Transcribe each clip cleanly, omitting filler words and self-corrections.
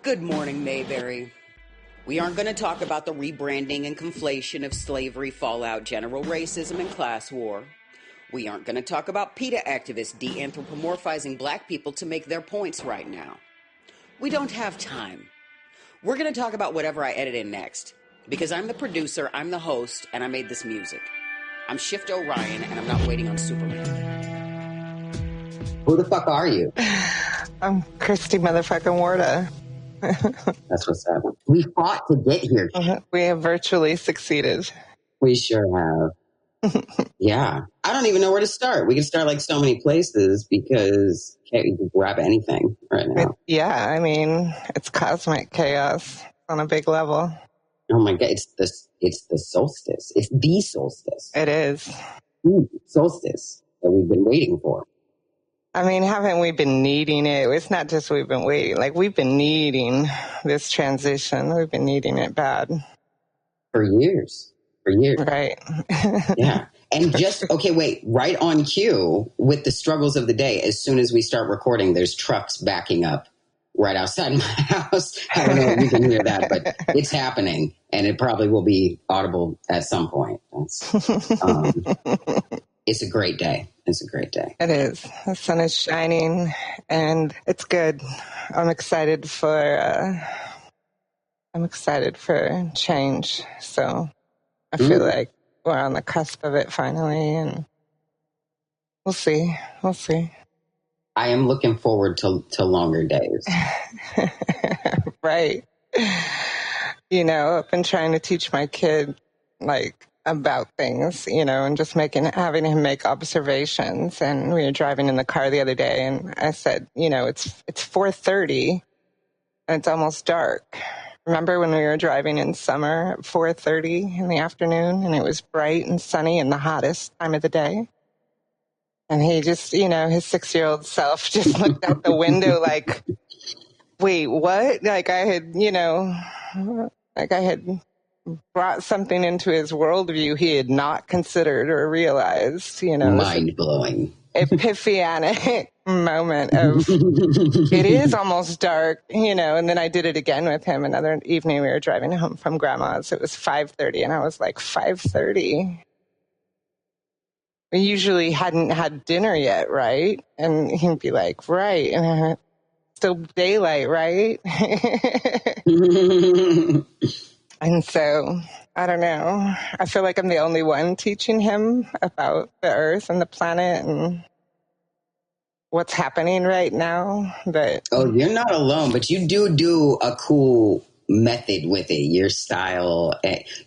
Good morning, Mayberry. We aren't going to talk about the rebranding and conflation of slavery, fallout, general racism, and class war. We aren't going to talk about PETA activists de-anthropomorphizing black people to make their points right now. We don't have time. We're going to talk about whatever I edit in next. Because I'm the producer, I'm the host, and I made this music. I'm Shift Orion, and I'm not waiting on Superman. Who the fuck are you? I'm Christy motherfucking Warda. That's what's up. We fought to get here. We have virtually succeeded. We sure have. Yeah. I don't even know where to start. We can start like so many places because you can grab anything right now. I mean, it's cosmic chaos on a big level. Oh my God. It's the solstice. It's the solstice. It is. Solstice that we've been waiting for. I mean, haven't we been needing it? It's not just we've been waiting. Like, we've been needing this transition. We've been needing it bad. For years. Right. Yeah. And right on cue with the struggles of the day, as soon as we start recording, there's trucks backing up right outside my house. I don't know if you can hear that, but it's happening. And it probably will be audible at some point. It's a great day. It's a great day. It is. The sun is shining and it's good. I'm excited for change. So I feel like we're on the cusp of it finally, and we'll see. I am looking forward to longer days. Right. You know, I've been trying to teach my kid about things, and just having him make observations. And we were driving in the car the other day, and I said, it's 4:30 and it's almost dark. Remember when we were driving in summer at 4:30 in the afternoon and it was bright and sunny and the hottest time of the day? And he just, his 6-year-old self just looked out the window like, wait, what? Like I had brought something into his worldview he had not considered or realized, Mind-blowing. Epiphanic moment of it is almost dark, and then I did it again with him another evening. We were driving home from grandma's. It was 5:30 and I was like, 5:30? We usually hadn't had dinner yet, right? And he'd be like, right. And still daylight, right? And so, I don't know. I feel like I'm the only one teaching him about the earth and the planet and what's happening right now. But you're not alone, but you do a cool method with it. Your style,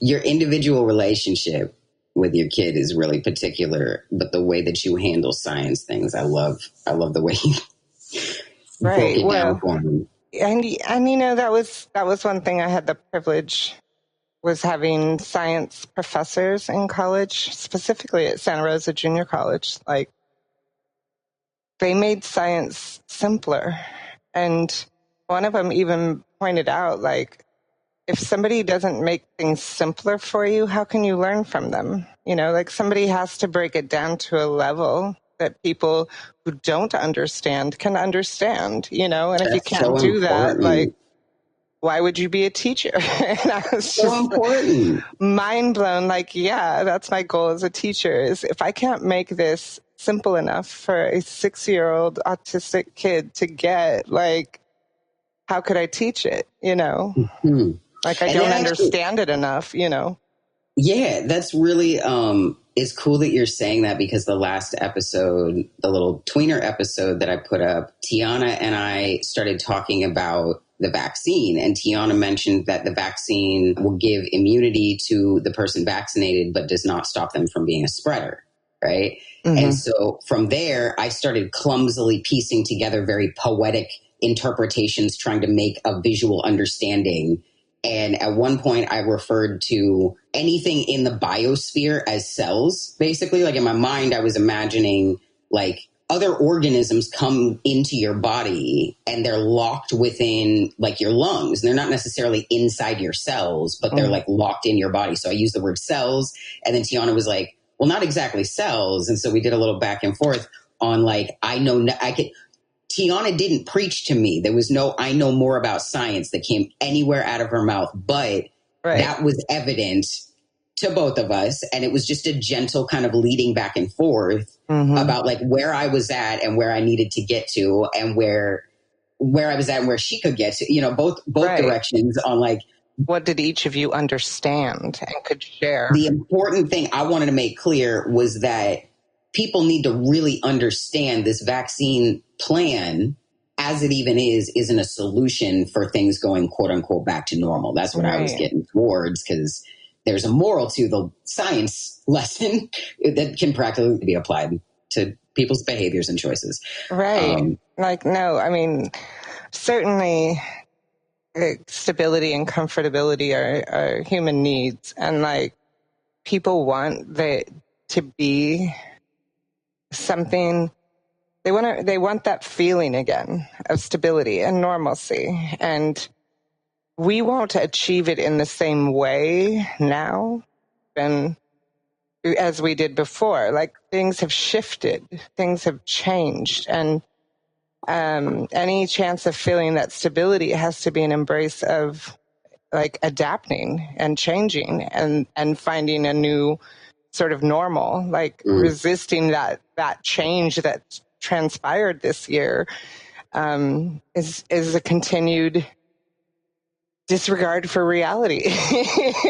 your individual relationship with your kid is really particular, but the way that you handle science things, I love the way you broke it down for me. And that was one thing I had the privilege was having science professors in college, specifically at Santa Rosa Junior College. Like, they made science simpler. And one of them even pointed out, like, if somebody doesn't make things simpler for you, how can you learn from them? Somebody has to break it down to a level that people who don't understand can understand, and if you can't do that, like, why would you be a teacher? And I was just important. Mind blown. Like, yeah, that's my goal as a teacher is if I can't make this simple enough for a 6-year-old autistic kid to get, like, how could I teach it? Mm-hmm. Like, I don't understand it enough, Yeah, that's really, it's cool that you're saying that because the last episode, the little tweener episode that I put up, Tiana and I started talking about the vaccine, and Tiana mentioned that the vaccine will give immunity to the person vaccinated, but does not stop them from being a spreader, right? Mm-hmm. And so from there, I started clumsily piecing together very poetic interpretations, trying to make a visual understanding. And at one point, I referred to anything in the biosphere as cells, basically. Like, in my mind, I was imagining, like, other organisms come into your body and they're locked within, like, your lungs. And they're not necessarily inside your cells, but they're, like, locked in your body. So I used the word cells. And then Tiana was like, well, not exactly cells. And so we did a little back and forth on, like, Tiana didn't preach to me. There was no, I know more about science that came anywhere out of her mouth, but that was evident to both of us. And it was just a gentle kind of leading back and forth about like where I was at and where I needed to get to, and where I was at and where she could get to, you know, both directions on like, what did each of you understand and could share? The important thing I wanted to make clear was that people need to really understand this vaccine plan, as it even isn't a solution for things going quote unquote back to normal. That's what I was getting towards, because there's a moral to the science lesson that can practically be applied to people's behaviors and choices. Right. No, I mean, certainly stability and comfortability are human needs. And like, people want that to be something, they want that feeling again of stability and normalcy. And we won't achieve it in the same way now than as we did before. Like, things have shifted, things have changed, and any chance of feeling that stability has to be an embrace of like adapting and changing and finding a new sort of normal, like resisting that change that transpired this year is a continued disregard for reality.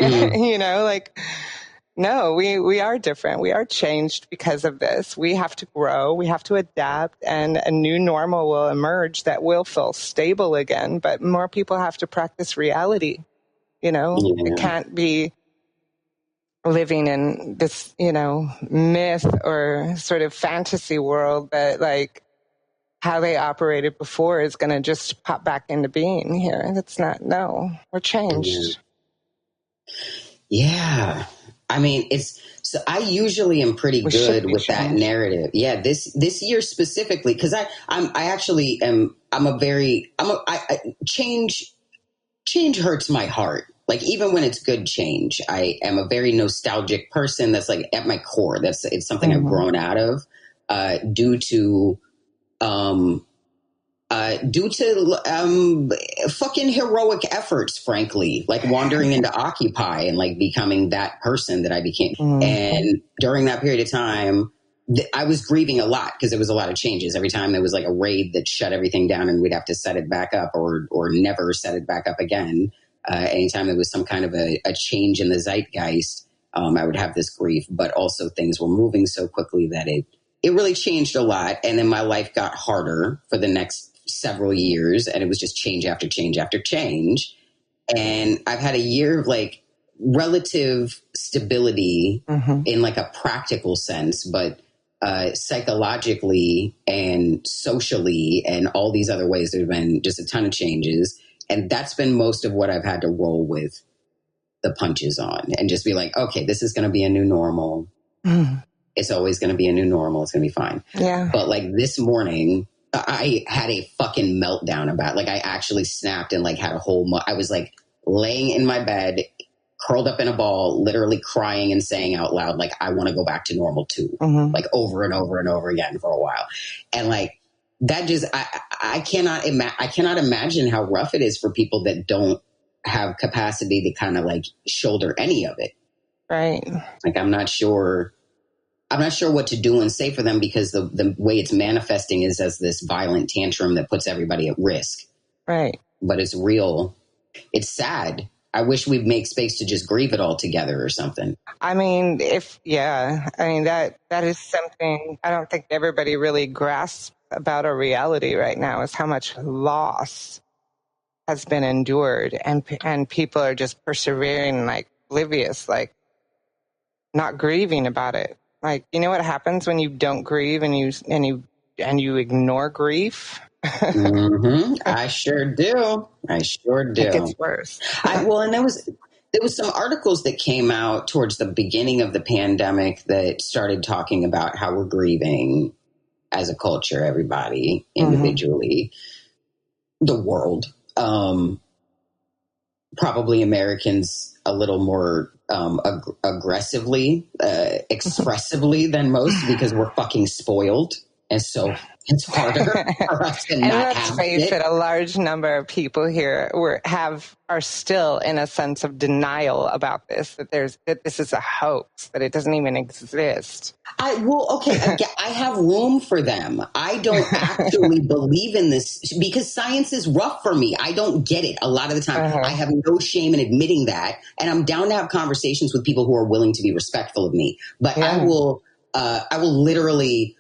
You know, like, no, we are different. We are changed because of this. We have to grow. We have to adapt, and a new normal will emerge that will feel stable again. But more people have to practice reality. You know, it can't be living in this, you know, myth or sort of fantasy world that like how they operated before is going to just pop back into being here. That's not, no, we're changed. Yeah. I mean, so I usually am pretty good with that narrative. Yeah. This year specifically, because change hurts my heart. Like, even when it's good change, I am a very nostalgic person. That's like at my core. It's something I've grown out of, due to fucking heroic efforts, frankly, like wandering into Occupy and like becoming that person that I became. And during that period of time, I was grieving a lot because there was a lot of changes. Every time there was like a raid that shut everything down and we'd have to set it back up or never set it back up again. Anytime there was some kind of a change in the zeitgeist, I would have this grief, but also things were moving so quickly that it really changed a lot. And then my life got harder for the next several years, and it was just change after change after change. And I've had a year of like relative stability in like a practical sense, but psychologically and socially and all these other ways, there's been just a ton of changes. And that's been most of what I've had to roll with the punches on, and just be like, okay, this is going to be a new normal. It's always going to be a new normal. It's going to be fine. Yeah. But like this morning, I had a fucking meltdown about, like, I actually snapped and like had a whole, I was like laying in my bed, curled up in a ball, literally crying and saying out loud, like, I want to go back to normal too, like over and over and over again for a while. And like, that just, I cannot imagine how rough it is for people that don't have capacity to kind of like shoulder any of it. Right. Like, I'm not sure what to do and say for them, because the way it's manifesting is as this violent tantrum that puts everybody at risk. Right. But it's real. It's sad. I wish we'd make space to just grieve it all together or something. I mean, that is something I don't think everybody really grasps about our reality right now, is how much loss has been endured, and people are just persevering, like oblivious, like not grieving about it. Like, you know what happens when you don't grieve and you ignore grief? I sure do. It gets worse. And there was some articles that came out towards the beginning of the pandemic that started talking about how we're grieving as a culture, everybody individually, the world, probably Americans a little more aggressively, expressively than most, because we're fucking spoiled. And so it's harder for us to And not let's have face it. it, a large number of people here are still in a sense of denial about this, that this is a hoax, that it doesn't even exist. I have room for them. I don't actually believe in this because science is rough for me. I don't get it a lot of the time. I have no shame in admitting that. And I'm down to have conversations with people who are willing to be respectful of me. But I will literally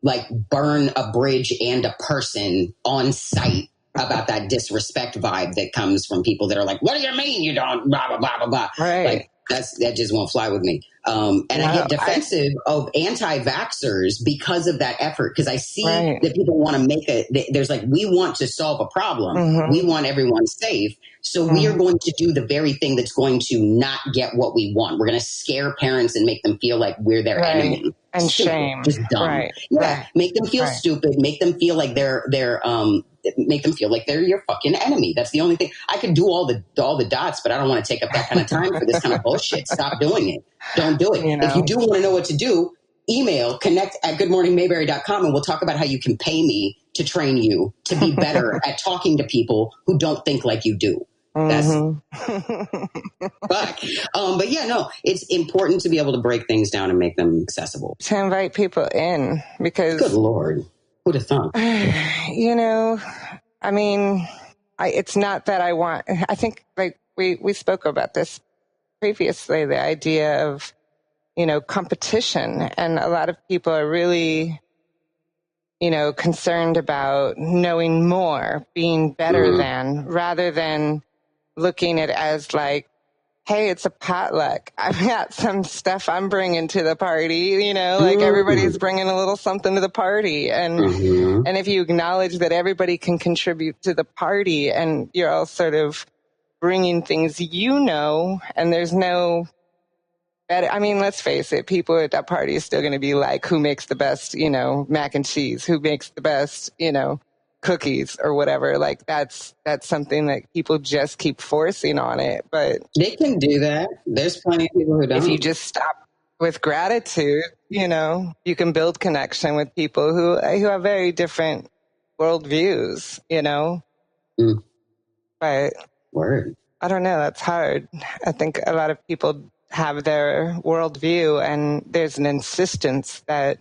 like burn a bridge and a person on site about that disrespect vibe that comes from people that are like, what do you mean you don't blah, blah, blah, blah, blah. Right. Like that just won't fly with me. I get defensive of anti-vaxxers because of that effort. Because I see that people want to there's like, we want to solve a problem. Mm-hmm. We want everyone safe. So we are going to do the very thing that's going to not get what we want. We're going to scare parents and make them feel like we're their enemy. And stupid, shame. Just dumb. Make them feel stupid. Make them feel like make them feel like they're your fucking enemy. That's the only thing. I could do all the dots, but I don't want to take up that kind of time for this kind of bullshit. Stop doing it. Don't do it. If you do want to know what to do, email connect@goodmorningmayberry.com and we'll talk about how you can pay me to train you to be better at talking to people who don't think like you do. That's but yeah, no, it's important to be able to break things down and make them accessible. To invite people in, because good Lord, who'd have thought? I mean, it's not that I think like we spoke about this previously, the idea of, competition, and a lot of people are really, concerned about knowing more, being better than, rather than looking at it as like, hey, it's a potluck. I've got some stuff I'm bringing to the party, like everybody's bringing a little something to the party. And and if you acknowledge that everybody can contribute to the party and you're all sort of bringing things, and there's no better. I mean, let's face it, people at that party are still going to be like, who makes the best, mac and cheese? Who makes the best, cookies or whatever. Like that's something that people just keep forcing on it. But they can do that. There's plenty of people who don't. If you just stop with gratitude, you can build connection with people who have very different worldviews, But word. I don't know. That's hard. I think a lot of people have their worldview and there's an insistence that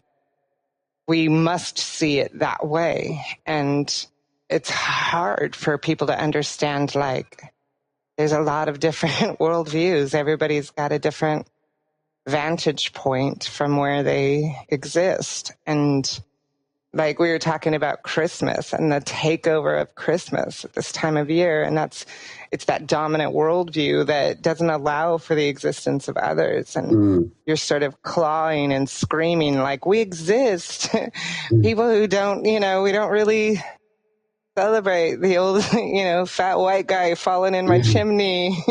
we must see it that way. And it's hard for people to understand, like, there's a lot of different worldviews. Everybody's got a different vantage point from where they exist. And like we were talking about Christmas and the takeover of Christmas at this time of year. And it's that dominant worldview that doesn't allow for the existence of others. And you're sort of clawing and screaming like, we exist. People who don't, we don't really celebrate the old, fat white guy falling in my chimney,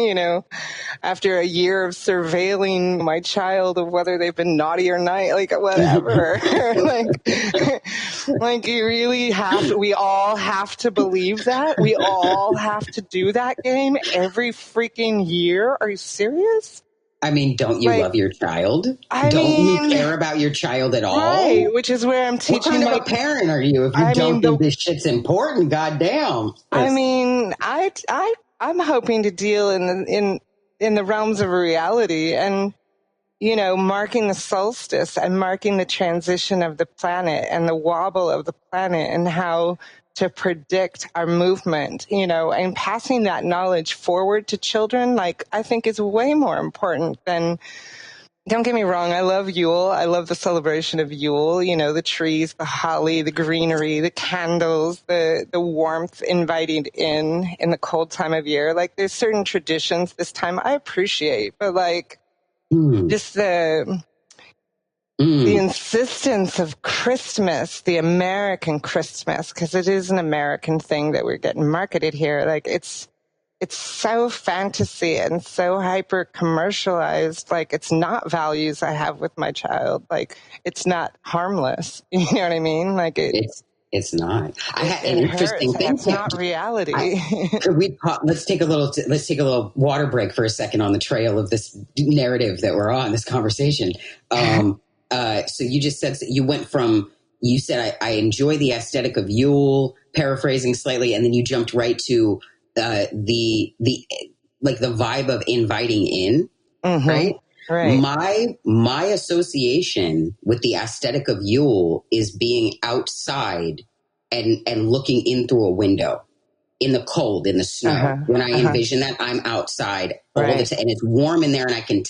after a year of surveilling my child of whether they've been naughty or nice, like whatever. like you really we all have to believe that? We all have to do that game every freaking year? Are you serious? I mean, don't you love your child? Don't you care about your child at all? Right, which is where I'm teaching. What kind of a parent are you if you don't think this shit's important? Goddamn. I mean, I'm hoping to deal in the realms of reality and, marking the solstice and marking the transition of the planet and the wobble of the planet and how to predict our movement, and passing that knowledge forward to children, like, I think is way more important than, don't get me wrong, I love Yule. I love the celebration of Yule, the trees, the holly, the greenery, the candles, the warmth inviting in the cold time of year. Like, there's certain traditions this time I appreciate, but like, just the insistence of Christmas, the American Christmas, because it is an American thing that we're getting marketed here. Like, it's so fantasy and so hyper commercialized. Like, it's not values I have with my child. Like, it's not harmless. You know what I mean? Like, it's not. I had an interesting thing. It's not reality. Let's take a little water break for a second on the trail of this narrative that we're on, this conversation. So you just said you went from you said, I enjoy the aesthetic of Yule, paraphrasing slightly, and then you jumped right to the like the vibe of inviting in, right? Right. My association with the aesthetic of Yule is being outside and looking in through a window in the cold, in the snow. When I envision that, I'm outside all the time, and it's warm in there, and I can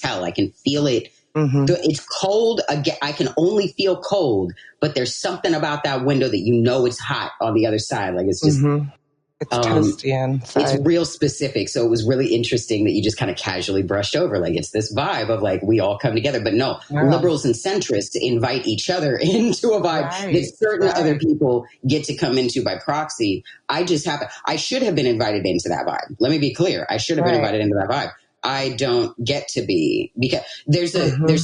feel it. It's cold. Again, I can only feel cold, but there's something about that window that it's hot on the other side. Like it's just, it's toasty inside. It's real specific. So it was really interesting that you just kind of casually brushed over. Like it's this vibe of like, we all come together, but no, liberals and centrists invite each other into a vibe that certain other people get to come into by proxy. I should have been invited into that vibe. Let me be clear. I should have been invited into that vibe. I don't get to be, because there's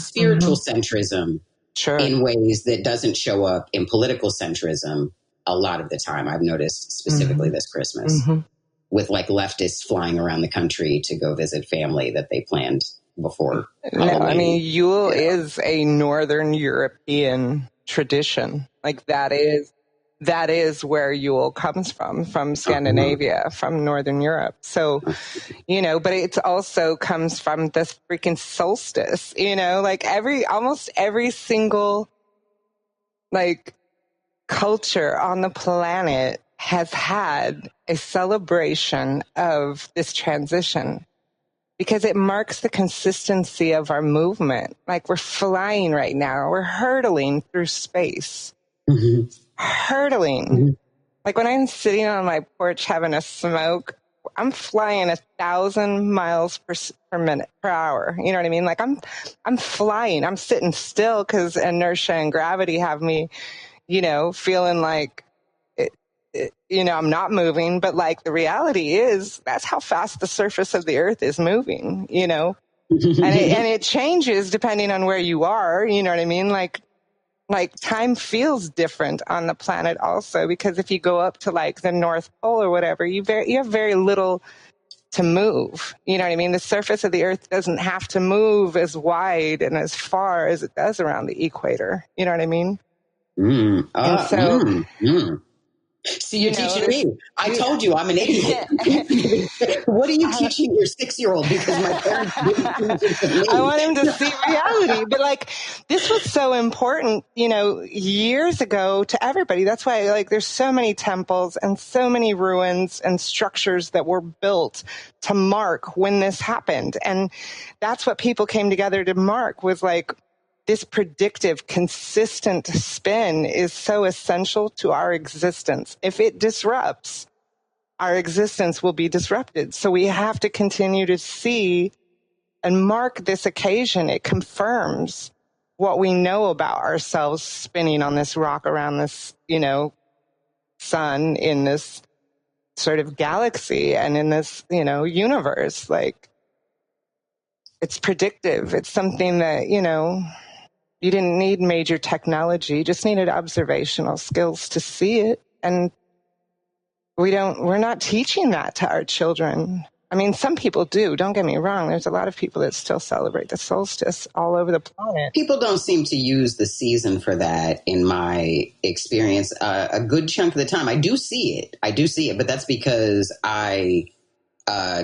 spiritual centrism in ways that doesn't show up in political centrism a lot of the time. I've noticed specifically this Christmas with like leftists flying around the country to go visit family that they planned before Halloween. No, I mean, Yule is a Northern European tradition. Like that is where Yule comes from Scandinavia, from Northern Europe. So, but it also comes from this freaking solstice, like almost every single, like, culture on the planet has had a celebration of this transition because it marks the consistency of our movement. Like we're flying right now. We're hurtling through space. Hurtling. Like when I'm sitting on my porch having a smoke, I'm flying 1,000 miles per hour. You know what I mean? Like I'm flying. I'm sitting still because inertia and gravity have me, feeling like, I'm not moving. But like the reality is that's how fast the surface of the earth is moving, and it changes depending on where you are. You know what I mean? Like time feels different on the planet also, because if you go up to like the North Pole or whatever, you have very little to move. You know what I mean? The surface of the earth doesn't have to move as wide and as far as it does around the equator. You know what I mean? See, you're teaching me. I told you I'm an idiot. What are you teaching your 6-year-old? Because my parents didn't teach it to me. I want him to see reality. But like, this was so important, years ago to everybody. That's why like there's so many temples and so many ruins and structures that were built to mark when this happened. And that's what people came together to mark, was like, this predictive, consistent spin is so essential to our existence. If it disrupts, our existence will be disrupted. So we have to continue to see and mark this occasion. It confirms what we know about ourselves spinning on this rock around this, sun in this sort of galaxy and in this, universe. Like, it's predictive. It's something that, you didn't need major technology, you just needed observational skills to see it. And we're not teaching that to our children. I mean, some people do, don't get me wrong. There's a lot of people that still celebrate the solstice all over the planet. People don't seem to use the season for that, in my experience. A good chunk of the time, I do see it, but that's because I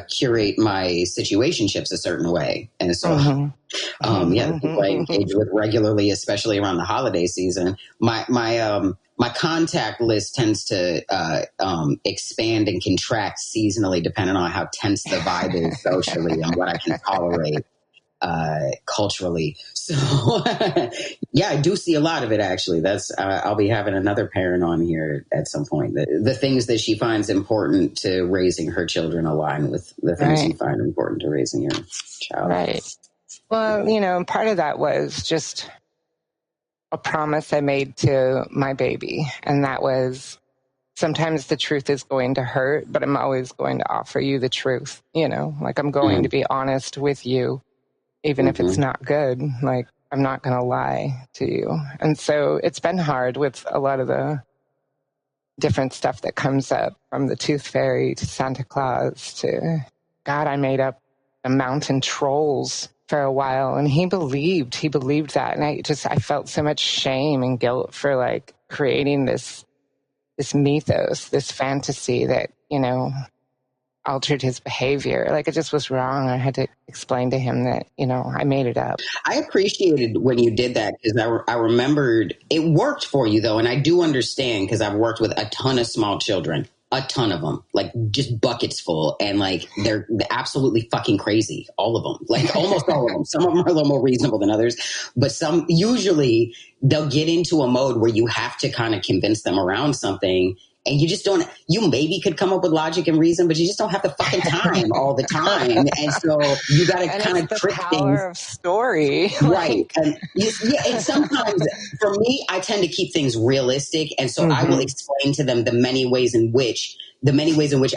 curate my situationships a certain way. And so, the people I engage with regularly, especially around the holiday season, my contact list tends to expand and contract seasonally, depending on how tense the vibe is socially and what I can tolerate culturally. So I do see a lot of it, actually. That's I'll be having another parent on here at some point. The things that she finds important to raising her children align with the things you find important to raising your child. Right. Well, part of that was just a promise I made to my baby. And that was, sometimes the truth is going to hurt, but I'm always going to offer you the truth. Like I'm going to be honest with you. Even if it's not good, like I'm not going to lie to you. And so it's been hard with a lot of the different stuff that comes up, from the tooth fairy to Santa Claus to, God, I made up the mountain trolls for a while, and he believed that. And I felt so much shame and guilt for like creating this mythos, this fantasy that, altered his behavior. Like, it just was wrong. I had to explain to him that, I made it up. I appreciated when you did that, because I remembered it worked for you, though. And I do understand, because I've worked with a ton of small children, a ton of them, like just buckets full. And like, they're absolutely fucking crazy. All of them, like almost all of them. Some of them are a little more reasonable than others, but some, usually they'll get into a mode where you have to kind of convince them around something. And you just don't, you maybe could come up with logic and reason, but you just don't have the fucking time all the time. And so you got to kind of trick things. Power of story. Right. And and sometimes for me, I tend to keep things realistic. And so I will explain to them the many ways in which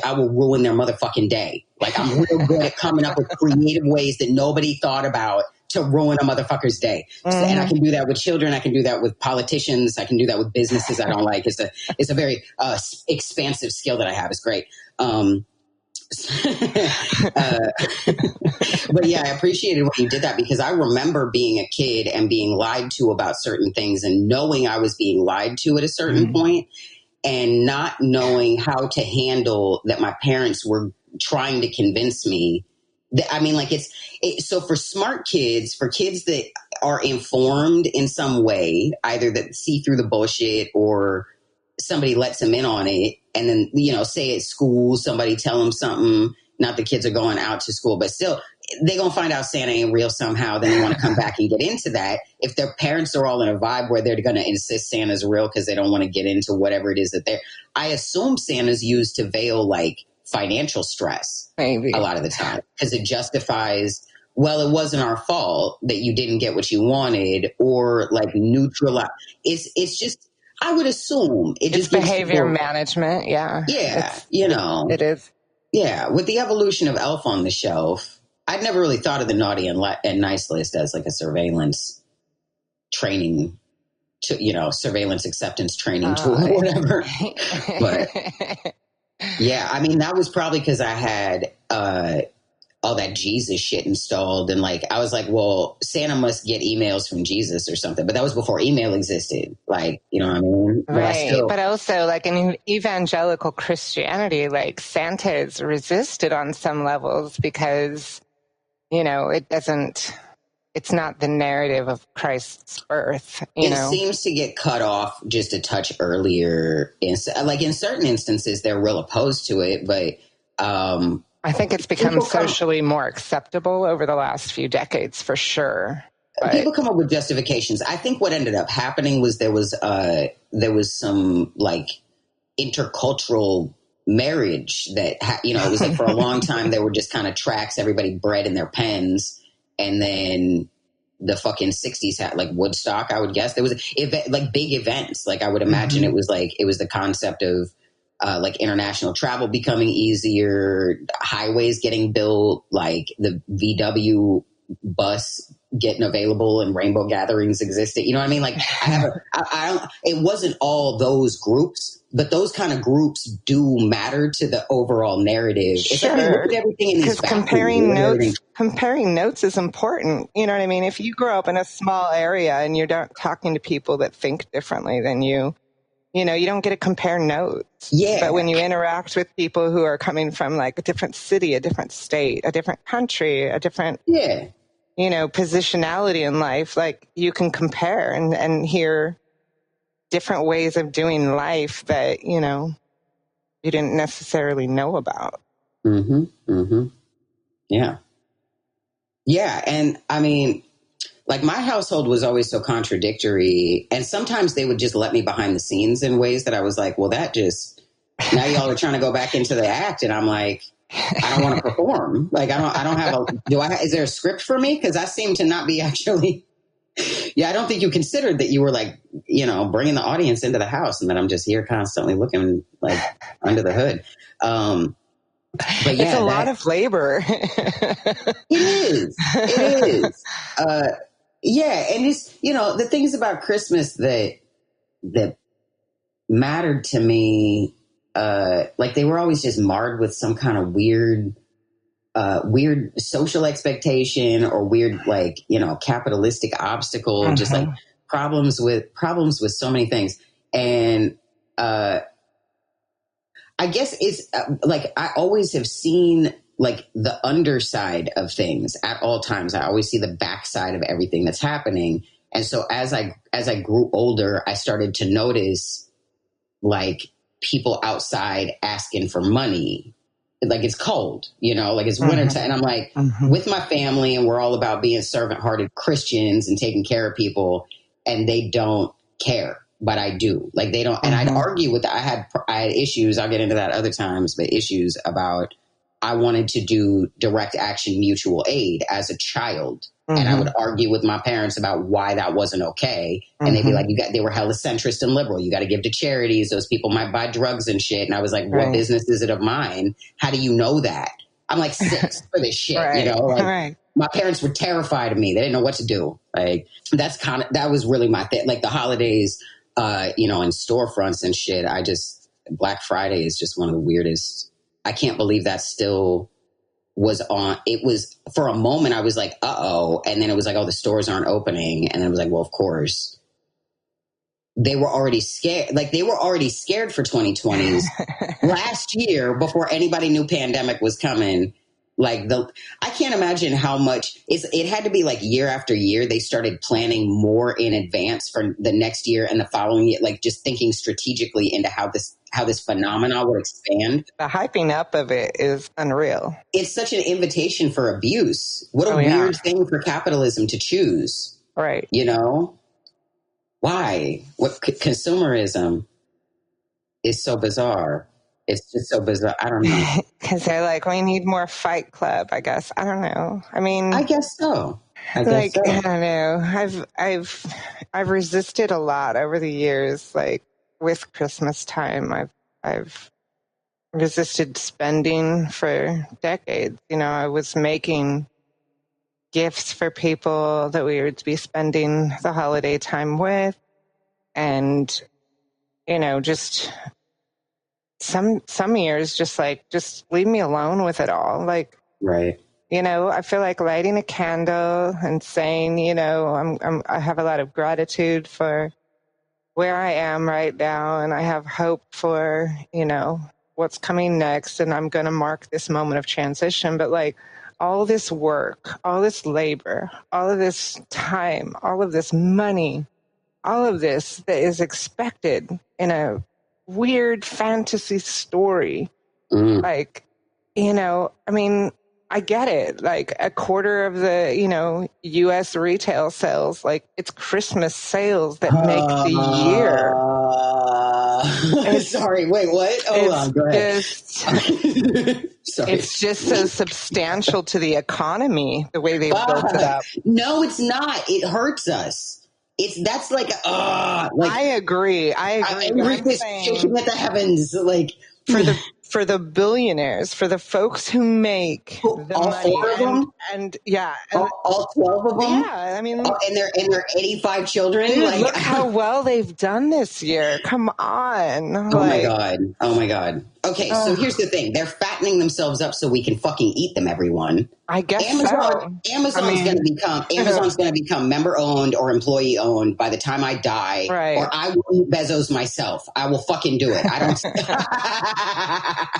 I will ruin their motherfucking day. Like, I'm real good at coming up with creative ways that nobody thought about to ruin a motherfucker's day. And I can do that with children. I can do that with politicians. I can do that with businesses I don't like. It's a very expansive skill that I have. It's great. But yeah, I appreciated when you did that, because I remember being a kid and being lied to about certain things and knowing I was being lied to at a certain point, and not knowing how to handle that my parents were trying to convince me. I mean, like, so for smart kids, for kids that are informed in some way, either that see through the bullshit or somebody lets them in on it. And then, say at school, somebody tell them something, not the kids are going out to school, but still they're going to find out Santa ain't real somehow. Then they want to come back and get into that. If their parents are all in a vibe where they're going to insist Santa's real because they don't want to get into whatever it is that I assume Santa's used to veil like financial stress. Maybe. A lot of the time, because it justifies, well, it wasn't our fault that you didn't get what you wanted, or like neutralize. It's just, I would assume it's behavior management. Yeah. Yeah. It is. Yeah. With the evolution of Elf on the Shelf, I'd never really thought of the naughty and nice list as like a surveillance training, surveillance acceptance training tool or whatever. But yeah, I mean, that was probably because I had all that Jesus shit installed. And like, I was like, well, Santa must get emails from Jesus or something. But that was before email existed. Like, you know what I mean? Right. But also, like, in evangelical Christianity, like, Santa is resisted on some levels because, it's not the narrative of Christ's birth. It seems to get cut off just a touch earlier. Like, in certain instances, they're real opposed to it, but I think it's become socially more acceptable over the last few decades, for sure. But people come up with justifications. I think what ended up happening was there was some like intercultural marriage that it was like for a long time there were just kind of tracks everybody bred in their pens. And then the fucking 60s had like Woodstock, I would guess. There was like big events. Like, I would imagine it was the concept of like international travel becoming easier, highways getting built, like the VW bus getting available and rainbow gatherings existed. You know what I mean? Like, it wasn't all those groups, but those kind of groups do matter to the overall narrative. Sure. It's like, look at everything in these comparing notes is important. You know what I mean? If you grow up in a small area and you're not talking to people that think differently than you don't get to compare notes. Yeah. But when you interact with people who are coming from like a different city, a different state, a different country, a different positionality in life, like, you can compare and hear different ways of doing life that, you didn't necessarily know about. Mm-hmm. Mm-hmm. Yeah. Yeah. And I mean, like, my household was always so contradictory, and sometimes they would just let me behind the scenes in ways that I was like, well, now y'all are trying to go back into the act. And I'm like, I don't want to perform. Like, I don't have is there a script for me? Cause I seem to not be actually, I don't think you considered that you were like, bringing the audience into the house, and that I'm just here constantly looking like under the hood. But yeah, it's a lot of labor. It is. Yeah. And it's, the things about Christmas that mattered to me, like, they were always just marred with some kind of weird weird social expectation or weird, like, you know, capitalistic obstacle, just like problems with so many things. And I guess it's like I always have seen like the underside of things at all times. I always see the backside of everything that's happening. And so as I grew older, I started to notice like people outside asking for money. Like it's cold, you know, like it's winter time. And I'm like with my family and we're all about being servant hearted Christians and taking care of people, and they don't care, but I do. Like they don't. And I'd argue with I had issues. I'll get into that other times, but issues about I wanted to do direct action mutual aid as a child. And I would argue with my parents about why that wasn't okay. And they'd be like, they were hella centrist and liberal. You got to give to charities. Those people might buy drugs and shit. And I was like, what business is it of mine? How do you know that? I'm like 6 for this shit, you know? Like, my parents were terrified of me. They didn't know what to do. Like, that was really my thing. Like the holidays, you know, in storefronts and shit. Black Friday is just one of the weirdest. I can't believe that still was on. It was for a moment I was like, uh-oh. And then it was like, oh, the stores aren't opening. And then it was like, well, of course. They were already scared. Like they were already scared for 2020s last year before anybody knew pandemic was coming. Like I can't imagine how much it had to be like year after year. They started planning more in advance for the next year and the following year, like just thinking strategically into how this phenomenon would expand. The hyping up of it is unreal. It's such an invitation for abuse. What a weird thing for capitalism to choose. Right. You know? Why? What consumerism is so bizarre. It's just so bizarre. I don't know. Because they're like, we need more Fight Club, I guess. I don't know. I mean, I guess so. I don't know. I've resisted a lot over the years. Like with Christmas time, I've resisted spending for decades. You know, I was making gifts for people that we would be spending the holiday time with, and you know, just some years just leave me alone with it all. Like, right. You know, I feel like lighting a candle and saying, you know, I have a lot of gratitude for where I am right now, and I have hope for, you know, what's coming next, and I'm going to mark this moment of transition. But like all this work, all this labor, all of this time, all of this money, all of this that is expected in a weird fantasy story. Like, you know, I mean, I get it. Like a quarter of the, you know, U.S. retail sales, like it's Christmas sales that make the year. Sorry, wait, what? Hold on, go ahead. Sorry. It's just so substantial to the economy, the way they've built it up. No, it's not. It hurts us. That's like, I agree. Everything's shaking at the heavens, like for the billionaires, for the folks who make the all money, 4 of them, and all 12 of them. Yeah, I mean, and their 85 children. Dude, like, look how well they've done this year. Come on. Oh my god. Okay, so here's the thing: they're fattening themselves up so we can fucking eat them, everyone. I guess Amazon's going to become member owned or employee owned by the time I die, or I will eat Bezos myself. I will fucking do it. I don't.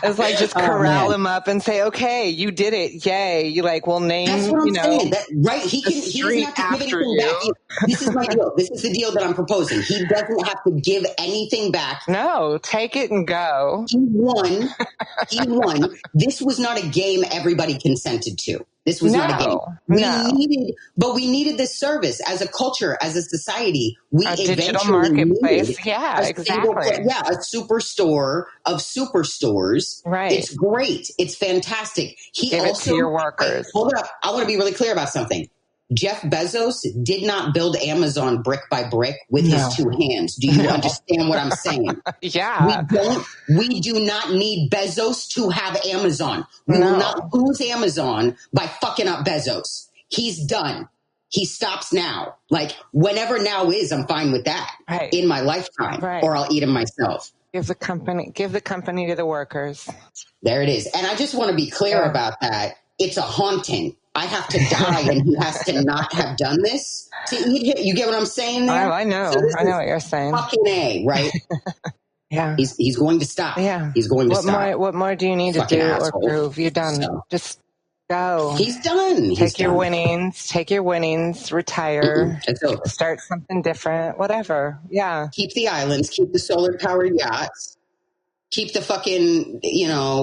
It's like just corral him up and say, "Okay, you did it, yay!" You like, we'll name. That's what I'm saying. Right? He doesn't have to give anything back. This is my deal. This is the deal that I'm proposing. He doesn't have to give anything back. No, take it and go. He won. This was not a game everybody consented to. This was not a game. We needed this service as a culture, as a society. We a digital marketplace. Exactly. A superstore of superstores. Right. It's great. It's fantastic. Give it to your workers. Hold up. I want to be really clear about something. Jeff Bezos did not build Amazon brick by brick with his 2 hands. Do you understand what I'm saying? Yeah. We do not need Bezos to have Amazon. We will not lose Amazon by fucking up Bezos. He's done. He stops now. Like, whenever now is, I'm fine with that in my lifetime, or I'll eat him myself. Give the company to the workers. There it is. And I just want to be clear about that. it's a haunting. I have to die, and he has to not have done this to eat him. You get what I'm saying there? I know. So I know what you're saying. Fucking A, right? Yeah. He's going to stop. Yeah. He's going to stop. What more do you need Fucking to do asshole. or prove? You're done. So, Just go. he's done. Take your winnings, retire, It's over. start something different, whatever. Yeah. Keep the islands, keep the solar powered yachts, keep the fucking,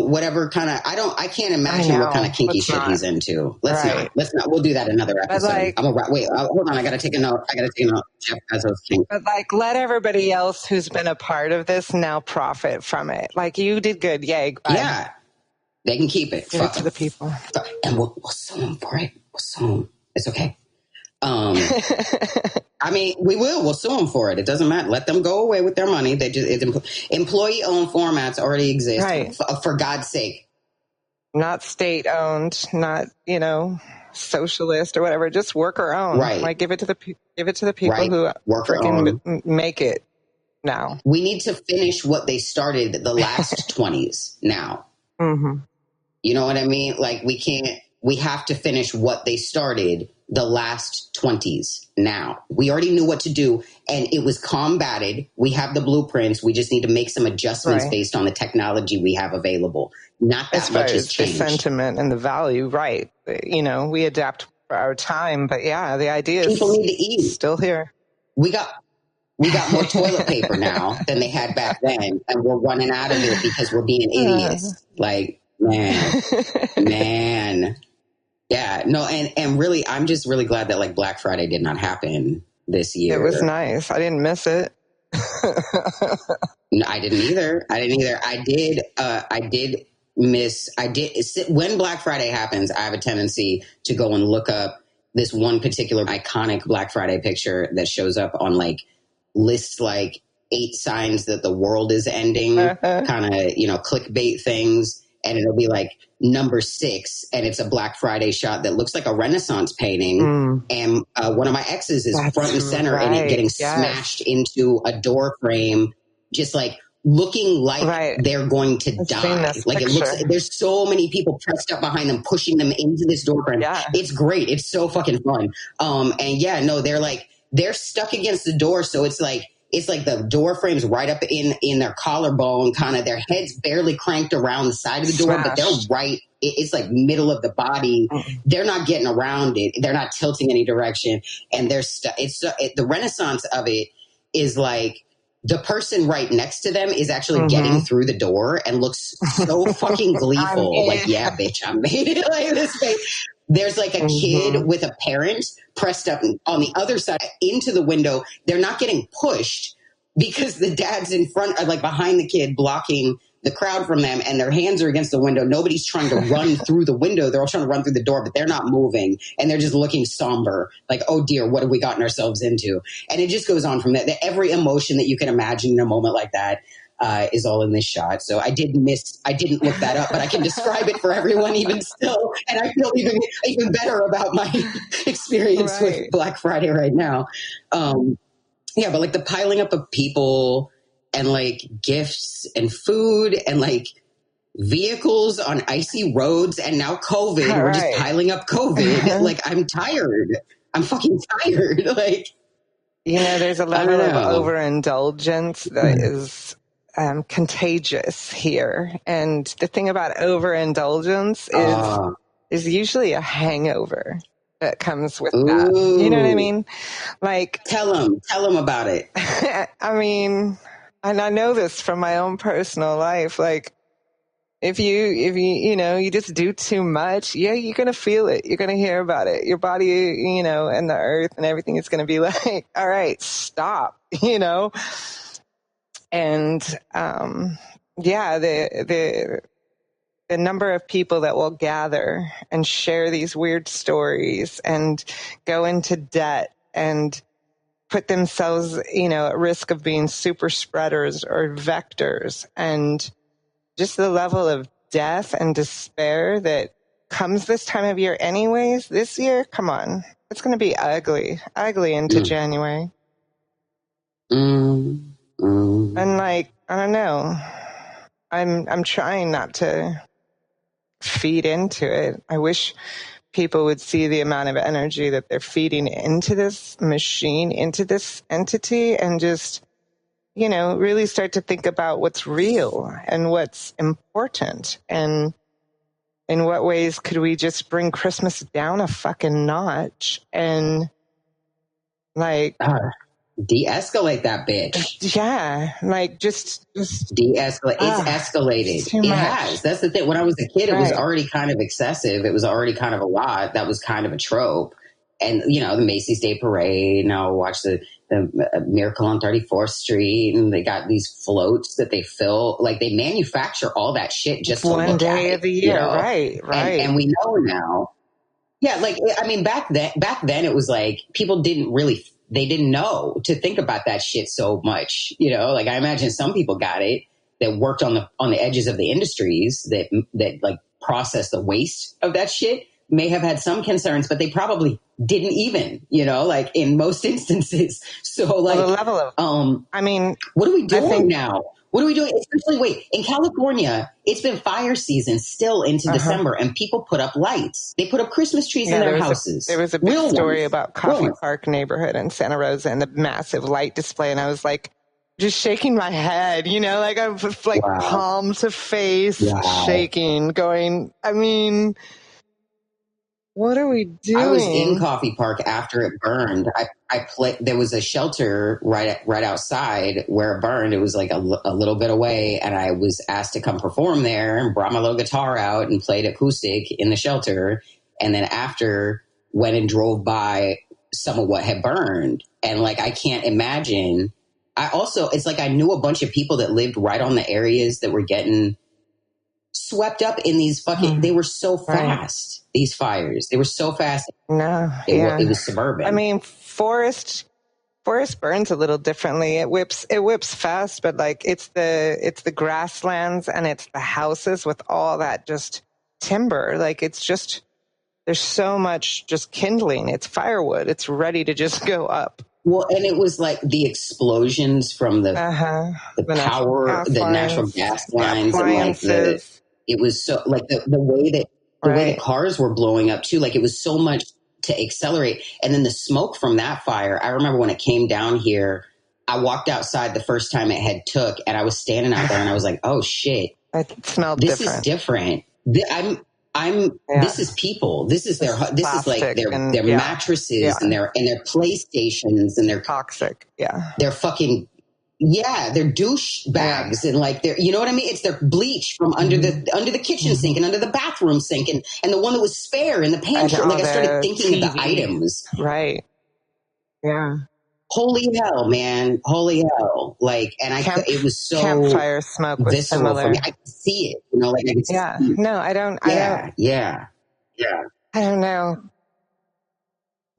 whatever kind of, I can't imagine what kind of kinky shit he's into. Let's not. We'll do that another episode. Hold on. I got to take a note. Jeff Bezos king. But let everybody else who's been a part of this now profit from it. Like, you did good. Yay. Bye. Yeah. They can keep it. Give it to the people. And we'll sue them for it. We'll sue them. It's okay. I mean, we'll sue them for it. It doesn't matter. Let them go away with their money. Employee-owned formats already exist. Right. For God's sake. Not state-owned, not, socialist or whatever. Just worker-owned. Right. Like, give it to the people right. who freaking make it now. We need to finish what they started the last 20s now. Mm-hmm. You know what I mean? Like, we have to finish what they started the last 20s now. We already knew what to do, and it was combated. We have the blueprints. We just need to make some adjustments based on the technology we have available. Not that much has changed. The sentiment and the value, right. We adapt for our time, but yeah, the idea is people need to eat. Still here. We got more toilet paper now than they had back then, and we're running out of it because we're being idiots. Like, man. Yeah, no, and really, I'm just really glad that like Black Friday did not happen this year. It was nice. I didn't miss it. No, I didn't either. I did miss. When Black Friday happens, I have a tendency to go and look up this one particular iconic Black Friday picture that shows up on like lists like 8 signs that the world is ending, kind of, clickbait things. And it'll be like number 6, and it's a Black Friday shot that looks like a Renaissance painting. And one of my exes is front and center in it, getting smashed into a door frame, just like looking like they're going to die. Like, it looks, there's so many people pressed up behind them, pushing them into this door frame. Yeah. It's great. It's so fucking fun. They're stuck against the door. So it's like the door frame's right up in their collarbone, kind of their heads barely cranked around the side of the door, but they're right. It's like middle of the body. They're not getting around it. They're not tilting any direction. And they're stuck. The Renaissance of it is like the person right next to them is actually getting through the door and looks so fucking gleeful. Like, yeah, bitch, I made it. Like this face. There's like a kid with a parent pressed up on the other side into the window. They're not getting pushed because the dad's in front, like behind the kid, blocking the crowd from them, and their hands are against the window. Nobody's trying to run through the window. They're all trying to run through the door, but they're not moving, and they're just looking somber. Like, oh dear, what have we gotten ourselves into? And it just goes on from that. Every emotion that you can imagine in a moment like that is all in this shot. So I didn't look that up, but I can describe it for everyone even still. And I feel even better about my experience with Black Friday right now. But like the piling up of people and like gifts and food and like vehicles on icy roads and now COVID, we're just piling up COVID. Like, I'm tired. I'm fucking tired. Like, there's a level of overindulgence that is contagious here. And the thing about overindulgence is usually a hangover that comes with that. You know what I mean? Like, tell them about it. I mean, and I know this from my own personal life. Like, if you just do too much, you're going to feel it. You're going to hear about it. Your body, and the earth and everything is going to be like, all right, stop, And, the number of people that will gather and share these weird stories and go into debt and put themselves, at risk of being super spreaders or vectors, and just the level of death and despair that comes this time of year anyways. This year, come on, it's going to be ugly into January. And like, I don't know, I'm trying not to feed into it. I wish people would see the amount of energy that they're feeding into this machine, into this entity, and just, you know, really start to think about what's real and what's important, and in what ways could we just bring Christmas down a fucking notch and like de-escalate that bitch. Yeah, like just de-escalate. It's escalated. Too much. It has. That's the thing. When I was a kid, it was already kind of excessive. It was already kind of a lot. That was kind of a trope. And, you know, the Macy's Day Parade, and I'll watch the Miracle on 34th Street, and they got these floats that they fill. Like, they manufacture all that shit just to one look day at of the it, year, you know? right. And we know now. Yeah, like, I mean, back then it was like people they didn't know to think about that shit so much, you know? Like, I imagine some people got it that worked on the edges of the industries that like process the waste of that shit, may have had some concerns, but they probably didn't even, you know, like in most instances. So like, the level of, I mean, what are we doing now? What are we doing? Especially, in California, it's been fire season still into December, and people put up lights. They put up Christmas trees in their houses. There was a big story about Coffee Park neighborhood in Santa Rosa and the massive light display, and I was like, just shaking my head, you know, like I'm like palm to face, shaking, going, I mean, what are we doing? I was in Coffee Park after it burned. There was a shelter right outside where it burned. It was like a little bit away, and I was asked to come perform there, and brought my little guitar out and played acoustic in the shelter. And then after, went and drove by some of what had burned. And like, I can't imagine. It's like I knew a bunch of people that lived right on the areas that were getting swept up in these fucking, they were so fast, these fires. They were so fast. No, it was suburban. I mean, forest burns a little differently. It whips fast, but like it's the grasslands and it's the houses with all that just timber. Like it's just, there's so much just kindling. It's firewood. It's ready to just go up. Well, and it was like the explosions from the power, the natural gas lines, and like it was so like the way that way the cars were blowing up too. Like it was so much to accelerate, and then the smoke from that fire. I remember when it came down here, I walked outside the first time it had took, and I was standing out there, and I was like, "Oh shit, it smelled this different. Is different." This is people. This is this is like their mattresses and their PlayStations and their toxic. Yeah. They're fucking they're douche bags and like they're, you know what I mean? It's their bleach from under the kitchen sink and under the bathroom sink and the one that was spare in the pantry. Like I started thinking of the items. Right. Yeah. Holy hell, man. Holy hell. Like, and it was so campfire smoke was visceral similar. for me. I could see it, you know, like I could see it. No, I don't. Yeah. I don't know.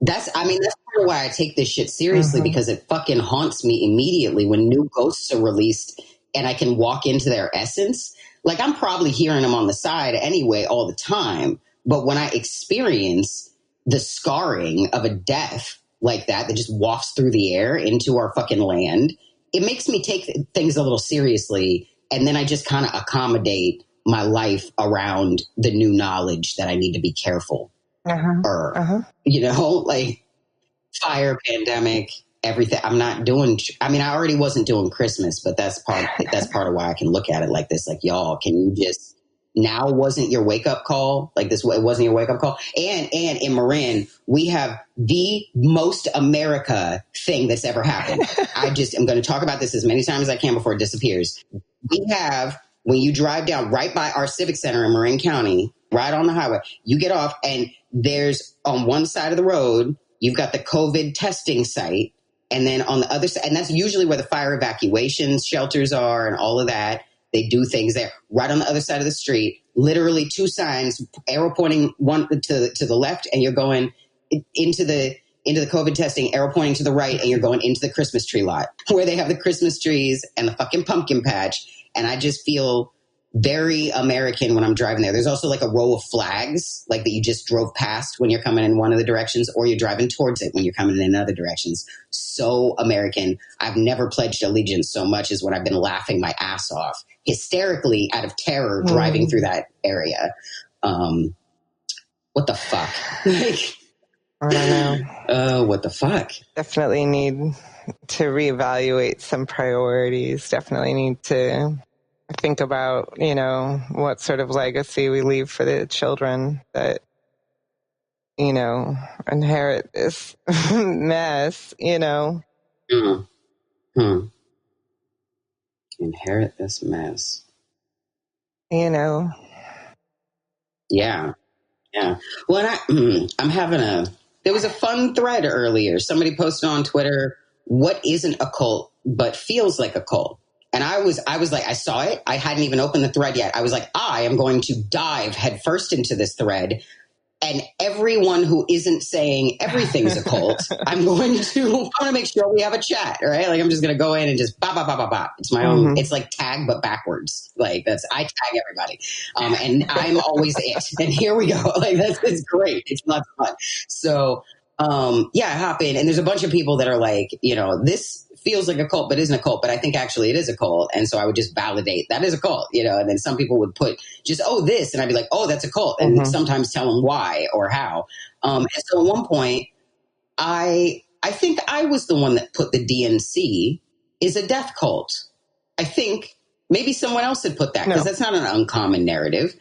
That's part of why I take this shit seriously, because it fucking haunts me immediately when new ghosts are released and I can walk into their essence. Like I'm probably hearing them on the side anyway all the time. But when I experience the scarring of a death like that just walks through the air into our fucking land, it makes me take things a little seriously. And then I just kind of accommodate my life around the new knowledge that I need to be careful. You know, like fire, pandemic, everything. I'm not doing. I already wasn't doing Christmas, but that's part of why I can look at it like this. Like, y'all, can you just now? Wasn't your wake up call like this? It wasn't your wake up call. And in Marin, we have the most America thing that's ever happened. I'm going to talk about this as many times as I can before it disappears. We have, when you drive down right by our civic center in Marin County, right on the highway, you get off and there's on one side of the road, you've got the COVID testing site. And then on the other side, and that's usually where the fire evacuation shelters are and all of that. They do things there. Right on the other side of the street, literally two signs, arrow pointing one to the left, and you're going into the COVID testing, arrow pointing to the right, and you're going into the Christmas tree lot where they have the Christmas trees and the fucking pumpkin patch. And I just feel very American when I'm driving there. There's also like a row of flags, like that you just drove past when you're coming in one of the directions, or you're driving towards it when you're coming in other directions. So American. I've never pledged allegiance so much as when I've been laughing my ass off, hysterically out of terror driving through that area. What the fuck? Like, I don't know. What the fuck? Definitely need to reevaluate some priorities. Definitely need to think about, what sort of legacy we leave for the children that, inherit this mess, Hmm. Inherit this mess. Yeah. Yeah. Well, there was a fun thread earlier. Somebody posted on Twitter, what isn't a cult but feels like a cult? And I was like, I saw it. I hadn't even opened the thread yet. I was like, I am going to dive headfirst into this thread. And everyone who isn't saying everything's a cult, I'm going to make sure we have a chat, right? Like, I'm just going to go in and just bop, bop, bop, bop, bop. It's my own, it's like tag, but backwards. Like, I tag everybody. And I'm always it. And here we go. Like, it's great. It's lots of fun. So, I hop in and there's a bunch of people that are like, this feels like a cult, but isn't a cult. But I think actually it is a cult. And so I would just validate that is a cult, and then some people would put just, this. And I'd be like, that's a cult. And sometimes tell them why or how. And so at one point, I think I was the one that put the DNC is a death cult. I think maybe someone else had put that because that's not an uncommon narrative.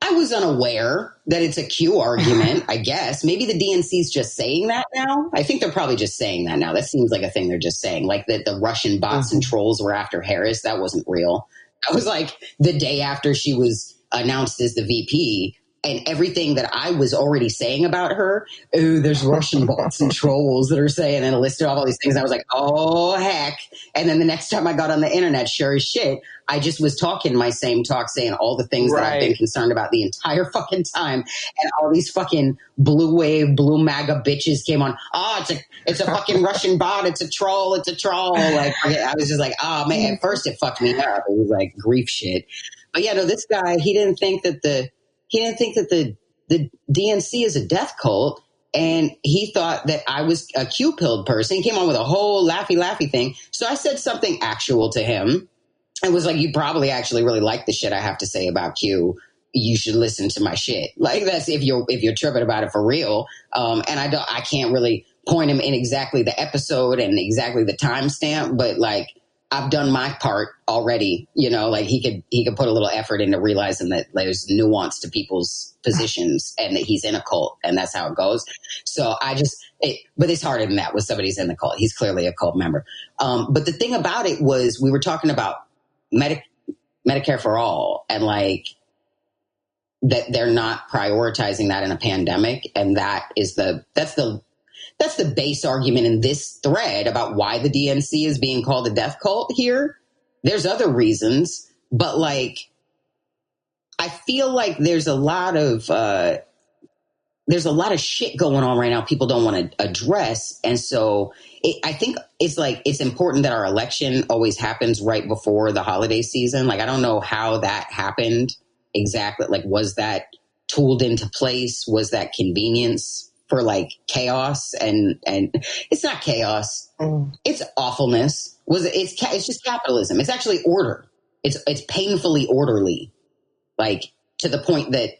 I was unaware that it's a Q argument, I guess. Maybe the DNC's just saying that now. I think they're probably just saying that now. That seems like a thing they're just saying. Like that the Russian bots and trolls were after Harris. That wasn't real. That was like the day after she was announced as the VP. And everything that I was already saying about her, there's Russian bots and trolls that are saying, and it listed off all these things. And I was like, oh, heck. And then the next time I got on the internet, sure as shit, I just was talking my same talk, saying all the things that I've been concerned about the entire fucking time. And all these fucking blue wave, blue MAGA bitches came on. It's a fucking Russian bot. It's a troll. It's a troll. Like, I was just like, man, at first it fucked me up. It was like grief shit. But this guy, he didn't think that the DNC is a death cult, and he thought that I was a Q-pilled person. He came on with a whole laughy thing. So I said something actual to him. I was like, you probably actually really like the shit I have to say about Q. You should listen to my shit. Like, that's if you're tripping about it for real. And I can't really point him in exactly the episode and exactly the timestamp, but like, I've done my part already, like he could put a little effort into realizing that there's nuance to people's positions and that he's in a cult and that's how it goes. So but it's harder than that when somebody's in the cult. He's clearly a cult member. But the thing about it was we were talking about Medicare for all and like that they're not prioritizing that in a pandemic. And that's the base argument in this thread about why the DNC is being called a death cult here. There's other reasons, but like, I feel like there's a lot of shit going on right now people don't want to address. And so I think it's important that our election always happens right before the holiday season. Like, I don't know how that happened exactly. Like, was that tooled into place? Was that convenience for like chaos and it's not chaos. It's awfulness. It's just capitalism. It's actually order. It's painfully orderly, like to the point that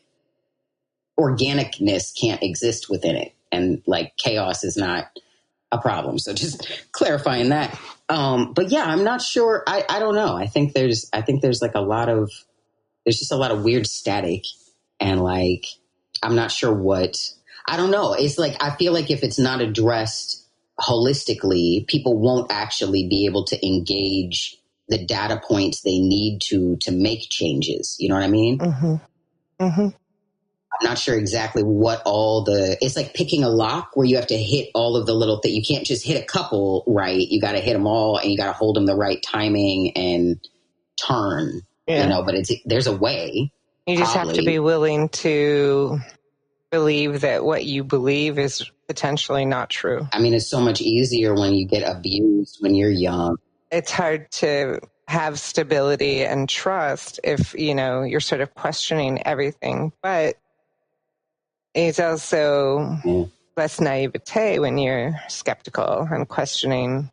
organicness can't exist within it. And like chaos is not a problem. So just clarifying that. But yeah, I'm not sure. I don't know. I think there's like there's just a lot of weird static and like, I'm not sure I don't know. It's like, I feel like if it's not addressed holistically, people won't actually be able to engage the data points they need to make changes. You know what I mean? I'm not sure exactly what it's like picking a lock where you have to hit all of the little things. You can't just hit a couple right. You got to hit them all and you got to hold them the right timing and turn, but there's a way. You just have to be willing to believe that what you believe is potentially not true. I mean, it's so much easier when you get abused when you're young. It's hard to have stability and trust if, you're sort of questioning everything. But it's also less naivete when you're skeptical and questioning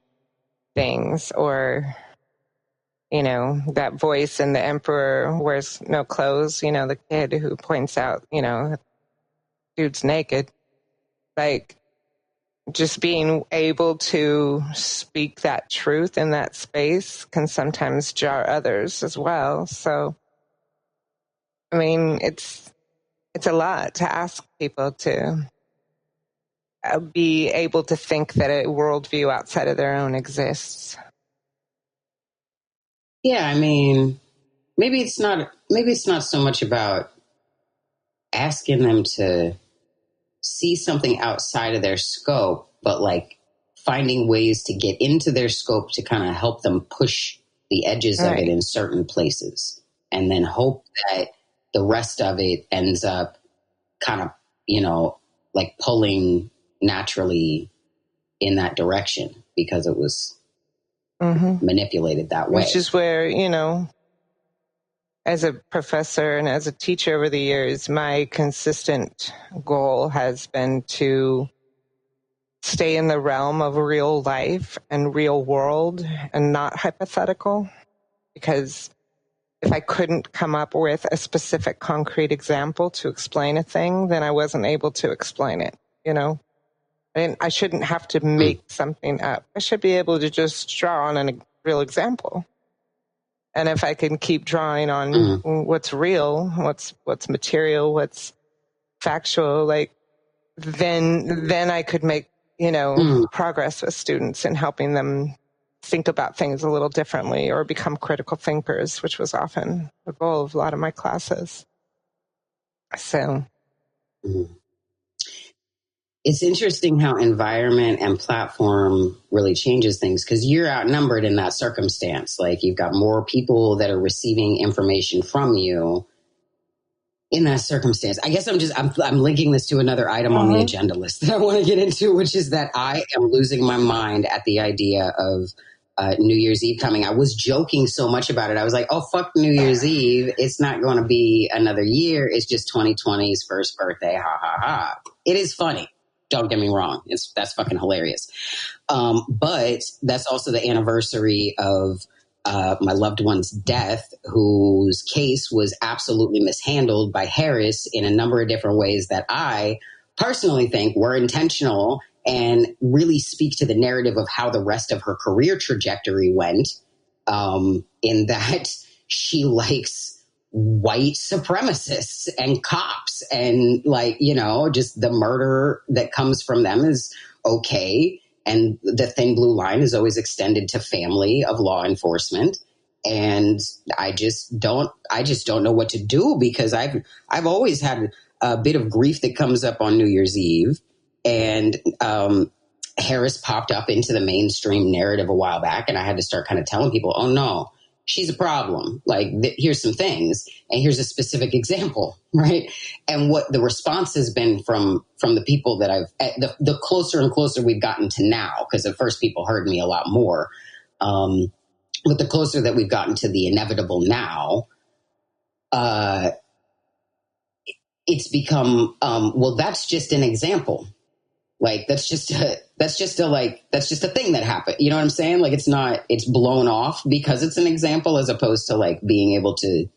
things or that voice in The Emperor Wears No Clothes, the kid who points out, dude's naked. Like, just being able to speak that truth in that space can sometimes jar others as well. So, I mean, it's a lot to ask people to be able to think that a worldview outside of their own exists. Yeah, I mean, maybe it's not so much about asking them to see something outside of their scope, but like finding ways to get into their scope to kind of help them push the edges of it in certain places, and then hope that the rest of it ends up kind of, like pulling naturally in that direction because it was manipulated that way. Which is where, as a professor and as a teacher over the years, my consistent goal has been to stay in the realm of real life and real world and not hypothetical. Because if I couldn't come up with a specific concrete example to explain a thing, then I wasn't able to explain it, And I shouldn't have to make something up. I should be able to just draw on a real example. And if I can keep drawing on what's real, what's material, what's factual, then I could make, progress with students in helping them think about things a little differently or become critical thinkers, which was often the goal of a lot of my classes. So. It's interesting how environment and platform really changes things because you're outnumbered in that circumstance. Like you've got more people that are receiving information from you in that circumstance. I guess I'm linking this to another item on the agenda list that I want to get into, which is that I am losing my mind at the idea of New Year's Eve coming. I was joking so much about it. I was like, oh, fuck New Year's Eve. It's not going to be another year. It's just 2020's first birthday. Ha, ha, ha. It is funny. Don't get me wrong. That's fucking hilarious. But that's also the anniversary of my loved one's death, whose case was absolutely mishandled by Harris in a number of different ways that I personally think were intentional and really speak to the narrative of how the rest of her career trajectory went, in that she likes white supremacists and cops and just the murder that comes from them is okay. And the thin blue line is always extended to family of law enforcement. And I just don't know what to do because I've always had a bit of grief that comes up on New Year's Eve. And Harris popped up into the mainstream narrative a while back. And I had to start kind of telling people, oh no, she's a problem. Like, here's some things, and here's a specific example, right? And what the response has been from the people that the closer and closer we've gotten to now, because at first people heard me a lot more, but the closer that we've gotten to the inevitable now, it's become, well, that's just an example. Like, that's just a thing that happened. You know what I'm saying? Like, it's blown off because it's an example as opposed to like being able to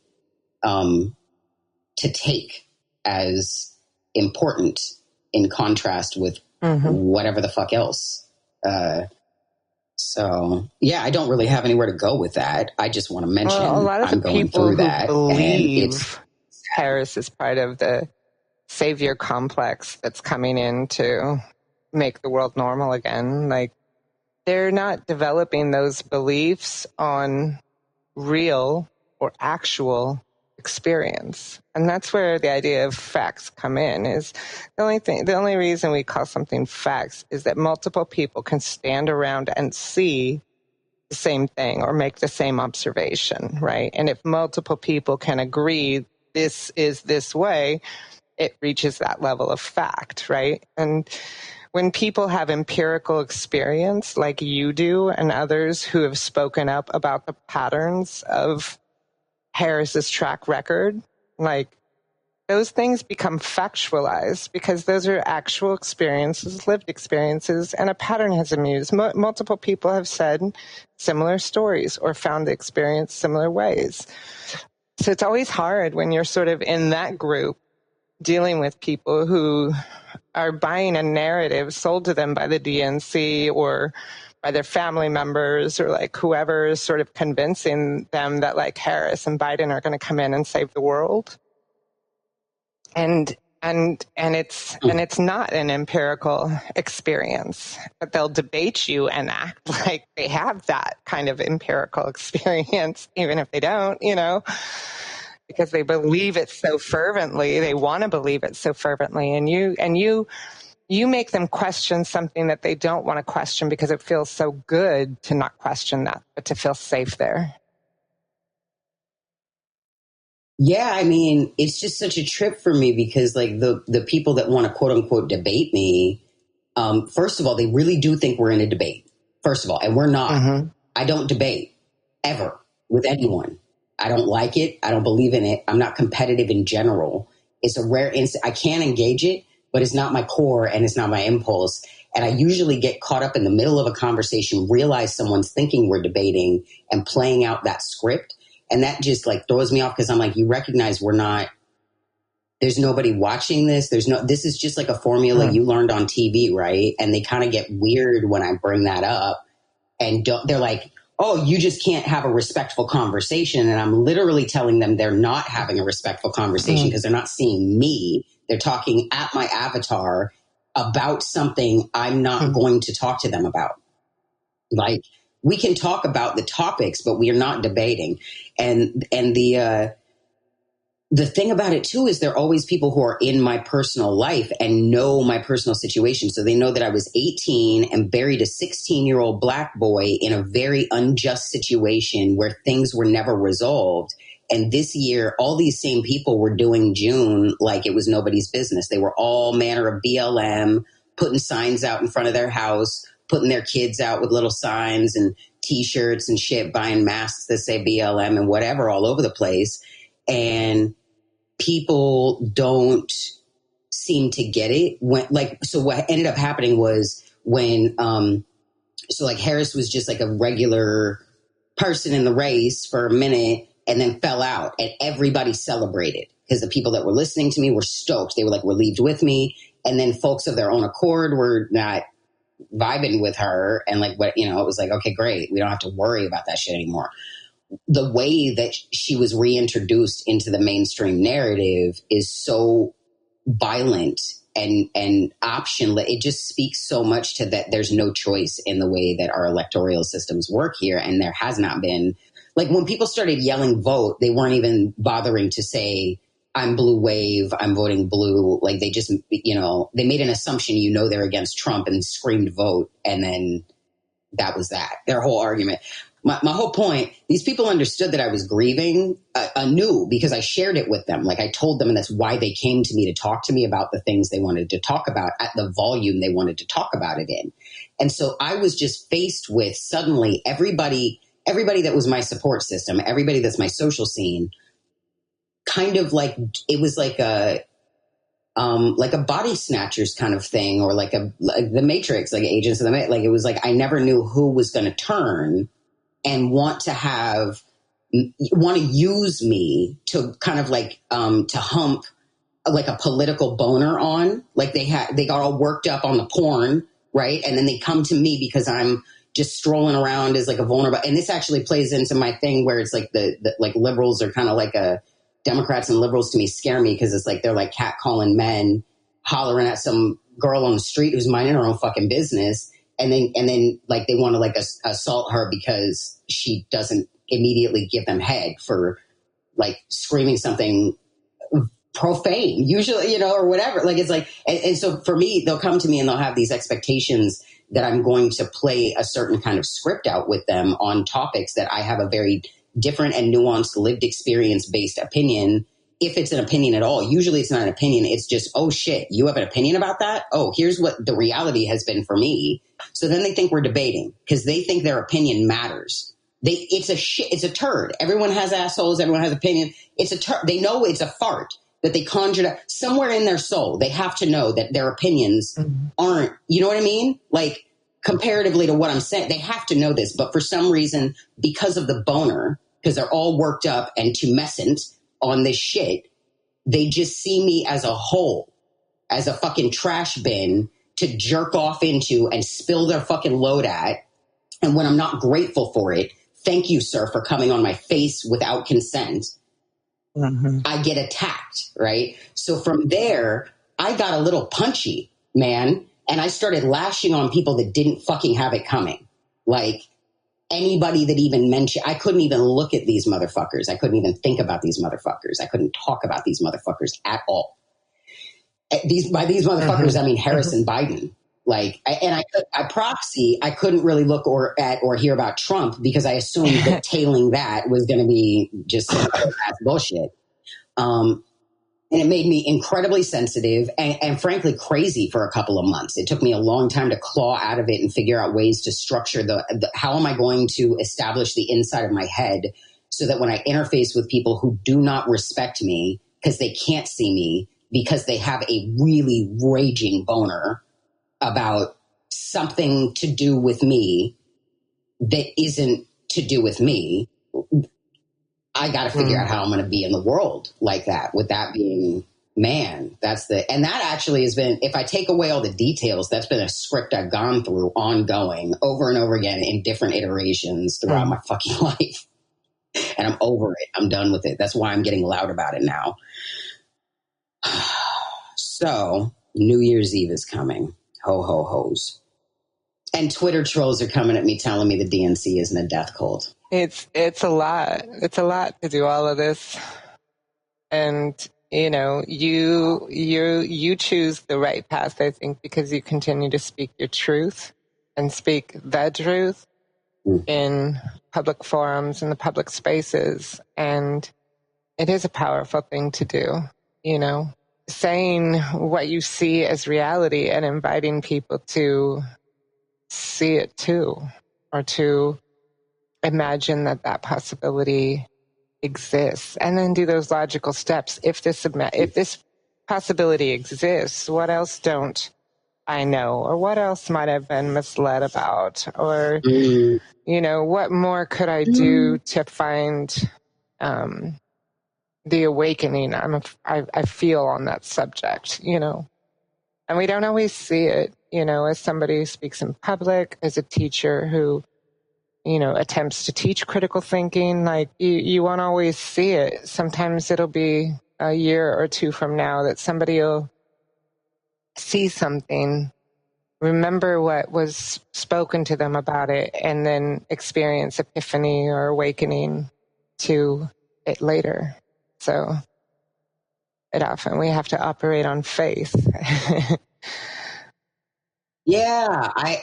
take as important in contrast with whatever the fuck else. So yeah, I don't really have anywhere to go with that. I just want to mention a lot of I'm the going people through who that. believe Harris is part of the savior complex that's coming in to make the world normal again. Like, they're not developing those beliefs on real or actual experience. And that's where the idea of facts come in. Is the only reason we call something facts is that multiple people can stand around and see the same thing or make the same observation, right? And if multiple people can agree this is this way, it reaches that level of fact, right? And when people have empirical experience like you do and others who have spoken up about the patterns of Harris's track record, like, those things become factualized because those are actual experiences, lived experiences, and a pattern has emerged. Multiple people have said similar stories or found the experience similar ways. So it's always hard when you're sort of in that group dealing with people who are buying a narrative sold to them by the DNC or by their family members or like whoever is sort of convincing them that like Harris and Biden are going to come in and save the world. And it's not an empirical experience, but they'll debate you and act like they have that kind of empirical experience, even if they don't, because they believe it so fervently. They want to believe it so fervently. And you make them question something that they don't want to question because it feels so good to not question that, but to feel safe there. Yeah, I mean, it's just such a trip for me because like the people that want to quote unquote debate me, first of all, they really do think we're in a debate, first of all, and we're not. Mm-hmm. I don't debate ever with anyone. I don't like it. I don't believe in it. I'm not competitive in general. It's a rare instance. I can engage it, but it's not my core and it's not my impulse. And I usually get caught up in the middle of a conversation, realize someone's thinking we're debating and playing out that script. And that just like throws me off because I'm like, you recognize there's nobody watching this. This is just like a formula you learned on TV, right? And they kind of get weird when I bring that up and they're like, oh, you just can't have a respectful conversation. And I'm literally telling them they're not having a respectful conversation because they're not seeing me. They're talking at my avatar about something I'm not going to talk to them about. Like, we can talk about the topics, but we are not debating. And the thing about it too is there are always people who are in my personal life and know my personal situation. So they know that I was 18 and buried a 16-year-old black boy in a very unjust situation where things were never resolved. And this year, all these same people were doing June like it was nobody's business. They were all manner of BLM, putting signs out in front of their house, putting their kids out with little signs and T-shirts and shit, buying masks that say BLM and whatever all over the place. And people don't seem to get it. So what ended up happening was when, Harris was just like a regular person in the race for a minute and then fell out and everybody celebrated because the people that were listening to me were stoked. They were like relieved with me. And then folks of their own accord were not vibing with her and like what, it was like, okay, great. We don't have to worry about that shit anymore. The way that she was reintroduced into the mainstream narrative is so violent and optionless. It just speaks so much to that there's no choice in the way that our electoral systems work here. And there has not been, like when people started yelling vote, they weren't even bothering to say, I'm blue wave, I'm voting blue. Like they just, they made an assumption, they're against Trump and screamed vote. And then that was that, their whole argument. My whole point, these people understood that I was grieving anew because I shared it with them. Like I told them, and that's why they came to me to talk to me about the things they wanted to talk about at the volume they wanted to talk about it in. And so I was just faced with suddenly everybody that was my support system, everybody that's my social scene, kind of like, it was like a body snatchers kind of thing, or like the Matrix, like Agents of the Matrix. Like it was like, I never knew who was going to turn and want to use me to kind of like, to hump like a political boner on, like they got all worked up on the porn. Right. And then they come to me because I'm just strolling around as like a vulnerable. And this actually plays into my thing where it's like the like liberals are kind of like Democrats and liberals to me scare me because it's like they're like catcalling men, hollering at some girl on the street who's minding her own fucking business. And then like they want to like assault her because she doesn't immediately give them head for like screaming something profane, usually, or whatever. Like it's like, and so for me, they'll come to me and they'll have these expectations that I'm going to play a certain kind of script out with them on topics that I have a very different and nuanced lived experience based opinion. If it's an opinion at all, usually it's not an opinion. It's just, oh shit, you have an opinion about that? Oh, here's what the reality has been for me. So then they think we're debating because they think their opinion matters. It's a turd. Everyone has assholes. Everyone has opinion. It's a turd. They know it's a fart. that they conjured up somewhere in their soul. They have to know that their opinions aren't, you know what I mean? Like comparatively to what I'm saying, they have to know this. But for some reason, because of the boner, because they're all worked up and tumescent on this shit, they just see me as a whole, as a fucking trash bin to jerk off into and spill their fucking load at. And when I'm not grateful for it, thank you, sir, for coming on my face without consent, I get attacked, right? So from there, I got a little punchy, man. And I started lashing on people that didn't fucking have it coming. Like anybody that even mentioned, I couldn't even look at these motherfuckers. I couldn't even think about these motherfuckers. I couldn't talk about these motherfuckers at all. By these motherfuckers, I mean Harris and Biden. Like, I proxy, I couldn't really look or hear about Trump because I assumed that tailing that was going to be just bullshit. And it made me incredibly sensitive and frankly crazy for a couple of months. It took me a long time to claw out of it and figure out ways to structure how am I going to establish the inside of my head so that when I interface with people who do not respect me because they can't see me, because they have a really raging boner about something to do with me that isn't to do with me, I got to figure out how I'm going to be in the world like that. With that being, man, and that actually has been, if I take away all the details, that's been a script I've gone through ongoing over and over again in different iterations throughout my fucking life. And I'm over it. I'm done with it. That's why I'm getting loud about it now. So New Year's Eve is coming. Ho, ho, ho's. And Twitter trolls are coming at me telling me the DNC isn't a death cult. It's a lot. It's a lot to do all of this. And, you know, you choose the right path, I think, because you continue to speak your truth and speak the truth in public forums, in the public spaces. And it is a powerful thing to do, you know. Saying what you see as reality and inviting people to see it too, or to imagine that possibility exists, and then do those logical steps. If this possibility exists, what else don't I know, or what else might have been misled about, or you know, what more could I do to find the awakening I feel on that subject, you know. And we don't always see it, you know, as somebody who speaks in public, as a teacher who, you know, attempts to teach critical thinking. Like, you won't always see it. Sometimes it'll be a year or two from now that somebody will see something, remember what was spoken to them about it, and then experience epiphany or awakening to it later. So we have to operate on faith. Yeah, I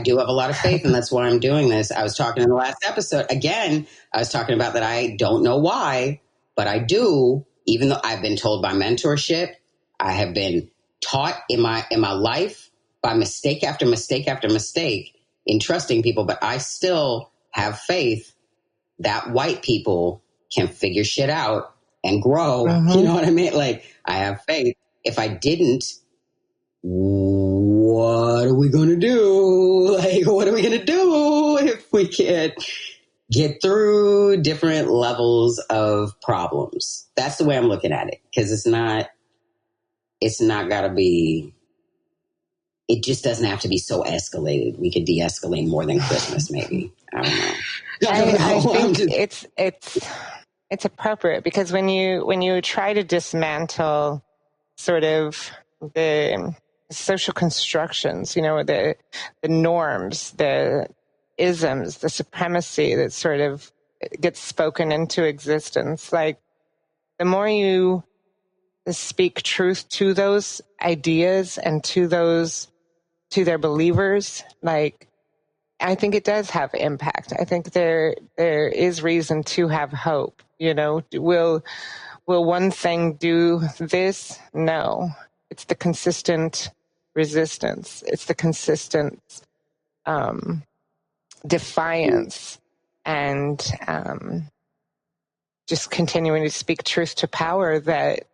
do have a lot of faith, and that's why I'm doing this. I was talking in the last episode, again, I was talking about that I don't know why, but I do, even though I've been told by mentorship, I have been taught in my life by mistake after mistake after mistake in trusting people, but I still have faith that white people can figure shit out and grow. You know what I mean? Like, I have faith. If I didn't, what are we going to do? Like, what are we going to do if we can't get through different levels of problems? That's the way I'm looking at it. Because it's not got to be, it just doesn't have to be so escalated. We could de-escalate more than Christmas, maybe. I don't know. I think it's appropriate, because when you try to dismantle sort of the social constructions, you know, the norms, the isms, the supremacy that sort of gets spoken into existence, like, the more you speak truth to those ideas and to their believers, like, I think it does have impact. I think there is reason to have hope. You know, will one thing do this? No. It's the consistent resistance. It's the consistent defiance, and just continuing to speak truth to power that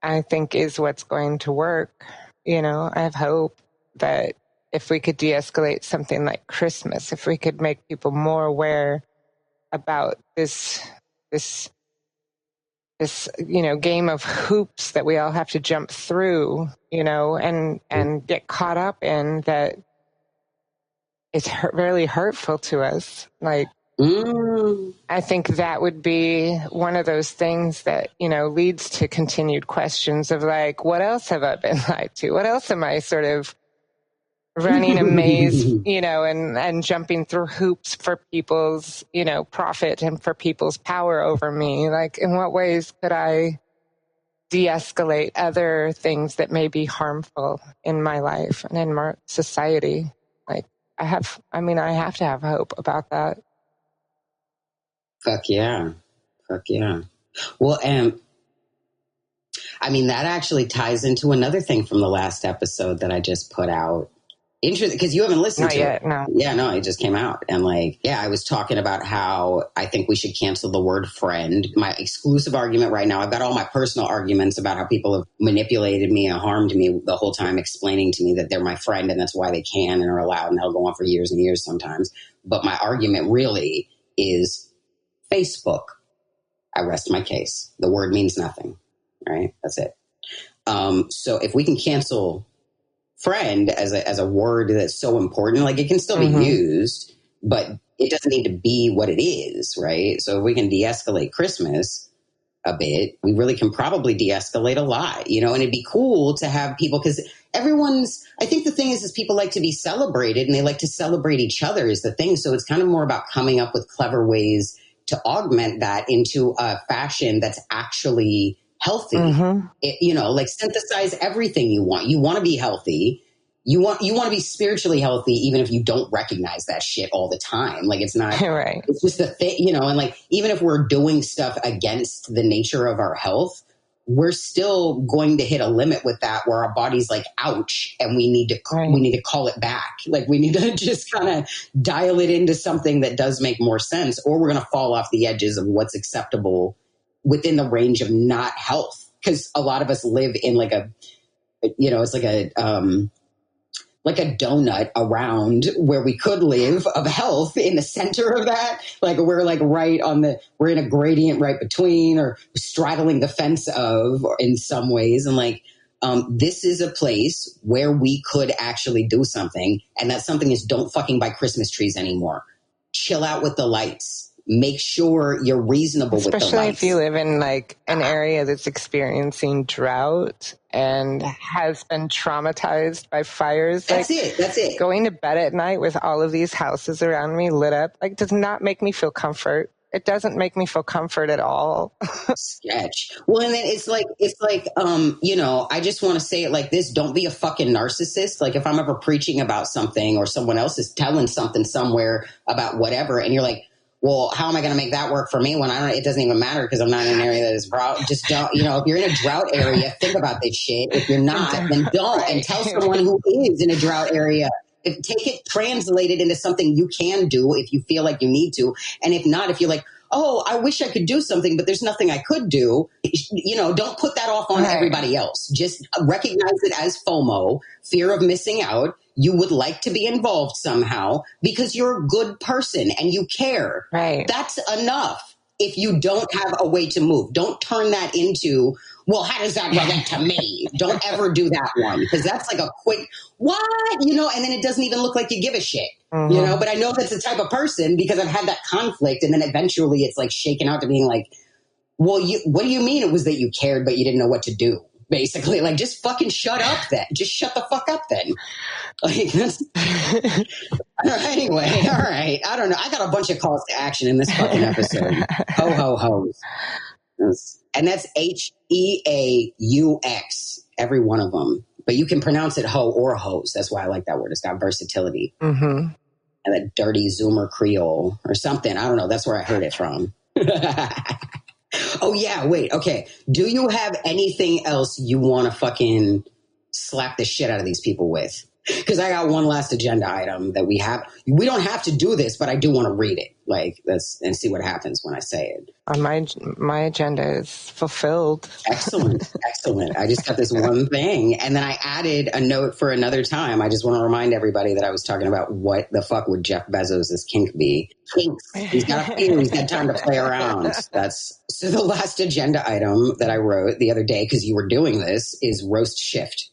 I think is what's going to work. You know, I have hope that if we could de-escalate something like Christmas, if we could make people more aware about this, you know, game of hoops that we all have to jump through, you know, and get caught up in, that it's really hurtful to us. Like, I think that would be one of those things that, you know, leads to continued questions of like, what else have I been lied to? What else am I sort of running a maze, you know, and jumping through hoops for people's, you know, profit and for people's power over me? Like, in what ways could I de-escalate other things that may be harmful in my life and in my society? Like, I have to have hope about that. Fuck yeah. Well, I mean, that actually ties into another thing from the last episode that I just put out. Interesting, because you haven't listened to it. No. Yeah, no, it just came out. And like, yeah, I was talking about how I think we should cancel the word friend. My exclusive argument right now, I've got all my personal arguments about how people have manipulated me and harmed me the whole time, explaining to me that they're my friend and that's why they can and are allowed, and they'll go on for years and years sometimes. But my argument really is Facebook. I rest my case. The word means nothing, right? That's it. So if we can cancel friend as a word that's so important, like it can still be used, but it doesn't need to be what it is, right? So if we can de-escalate Christmas a bit, we really can probably de-escalate a lot, you know, and it'd be cool to have people, because I think the thing is people like to be celebrated and they like to celebrate each other is the thing. So it's kind of more about coming up with clever ways to augment that into a fashion that's actually healthy. You know, like synthesize everything you want. You want to be healthy. You want to be spiritually healthy, even if you don't recognize that shit all the time. Like, it's not, right. It's just the thing, you know, and like, even if we're doing stuff against the nature of our health, we're still going to hit a limit with that where our body's like, ouch. And we need to call it back. Like, we need to just kind of dial it into something that does make more sense, or we're going to fall off the edges of what's acceptable within the range of not health. Because a lot of us live in like a, you know, it's like a donut around where we could live of health in the center of that. Like, we're like we're in a gradient right between, or straddling the fence of, or in some ways. And like, this is a place where we could actually do something. And that something is, don't fucking buy Christmas trees anymore. Chill out with the lights. Make sure you're reasonable with the lights. Especially if you live in like an area that's experiencing drought and has been traumatized by fires. That's it. Going to bed at night with all of these houses around me lit up, like, does not make me feel comfort. It doesn't make me feel comfort at all. Sketch. Well, and then it's like, you know, I just want to say it like this. Don't be a fucking narcissist. Like, if I'm ever preaching about something, or someone else is telling something somewhere about whatever, and you're like, well, how am I going to make that work for me when it doesn't even matter because I'm not in an area that is drought? Just don't, you know, if you're in a drought area, think about this shit. If you're not, then don't. And tell someone who is in a drought area, take it, translate it into something you can do if you feel like you need to. And if not, if you're like, oh, I wish I could do something, but there's nothing I could do, you know, don't put that off on everybody else. Just recognize it as FOMO, fear of missing out. You would like to be involved somehow because you're a good person and you care. Right. That's enough. If you don't have a way to move, don't turn that into, well, how does that relate to me? Don't ever do that one, because that's like a quick, what? You know, and then it doesn't even look like you give a shit, you know, but I know that's the type of person because I've had that conflict, and then eventually it's like shaken out to being like, well, what do you mean it was that you cared, but you didn't know what to do? Basically, like, just fucking shut up then. Just shut the fuck up then. Like, that's... Anyway, all right. I don't know. I got a bunch of calls to action in this fucking episode. Ho, ho, hoes. And that's Heaux, every one of them. But you can pronounce it ho or hose. That's why I like that word. It's got versatility. And that dirty Zoomer Creole or something. I don't know. That's where I heard it from. Oh, yeah. Wait. Okay. Do you have anything else you want to fucking slap the shit out of these people with? Because I got one last agenda item that we don't have to do this, but I do want to read it, and see what happens when I say it. My agenda is fulfilled. Excellent. I just got this one thing, and then I added a note for another time. I just want to remind everybody that I was talking about what the fuck would Jeff Bezos' kink be. Kinks. He's got a few. He's got time to play around. So the last agenda item that I wrote the other day, because you were doing this, is roast shift.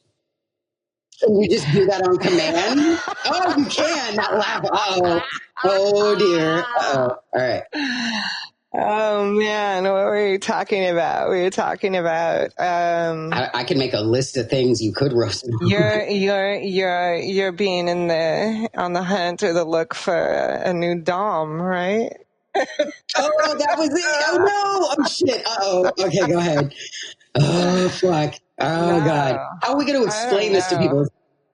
Can you just do that on command? Oh, you can. Not laugh. Oh dear. All right. Oh man, what were you talking about? We were talking about. I can make a list of things you could roast. You're being on the hunt or the look for a new dom, right? Oh, that was it. Oh no! Oh shit! Oh, okay. Go ahead. Oh fuck! Oh No, god! How are we going to explain this to people?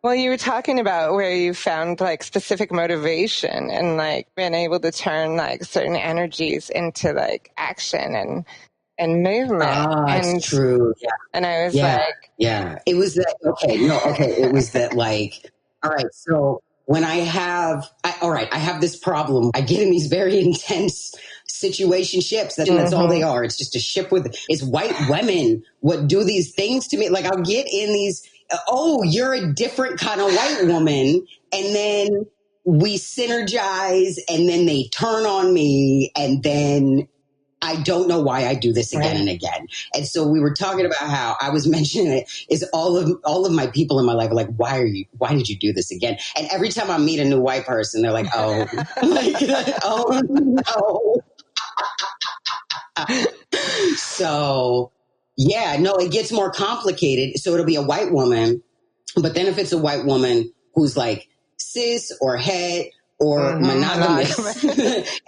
Well, you were talking about where you found like specific motivation and like being able to turn like certain energies into like action and movement. That's true. Yeah. And I was it was that. Okay. No. Okay. It was that like, all right. So when I have this problem. I get in these very intense situationships. That's all they are. It's just a ship it's white women would do these things to me. Like I'll get in these, oh, you're a different kind of white woman. And then we synergize and then they turn on me. And then I don't know why I do this again and again. And so we were talking about how I was mentioning it is all of my people in my life are like, why did you do this again? And every time I meet a new white person, they're like, oh, oh no. So yeah, no, it gets more complicated. So it'll be a white woman, but then if it's a white woman who's like cis or het or monogamous,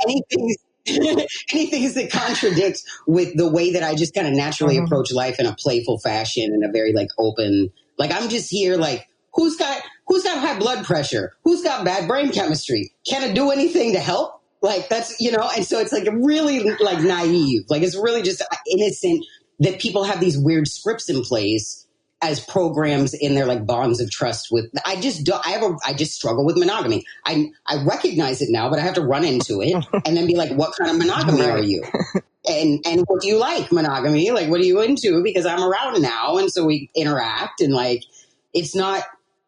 anything that contradicts with the way that I just kind of naturally approach life in a playful fashion and a very like open, like I'm just here like, who's got high blood pressure? Who's got bad brain chemistry? Can I do anything to help? Like that's, and so it's like really like naive, like it's really just innocent that people have these weird scripts in place as programs in their like bonds of trust with. I just struggle with monogamy. I recognize it now, but I have to run into it and then be like, what kind of monogamy are you? And what do you like monogamy? Like, what are you into? Because I'm around now. And so we interact and like, it's not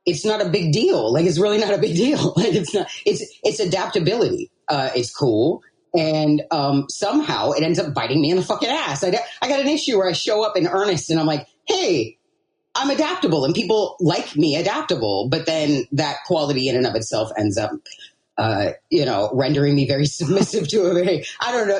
a big deal. Like, it's really not a big deal. Like it's adaptability. It's cool. And somehow it ends up biting me in the fucking ass. I got an issue where I show up in earnest and I'm like, hey, I'm adaptable and people like me adaptable. But then that quality in and of itself ends up, rendering me very submissive to a very, I don't know.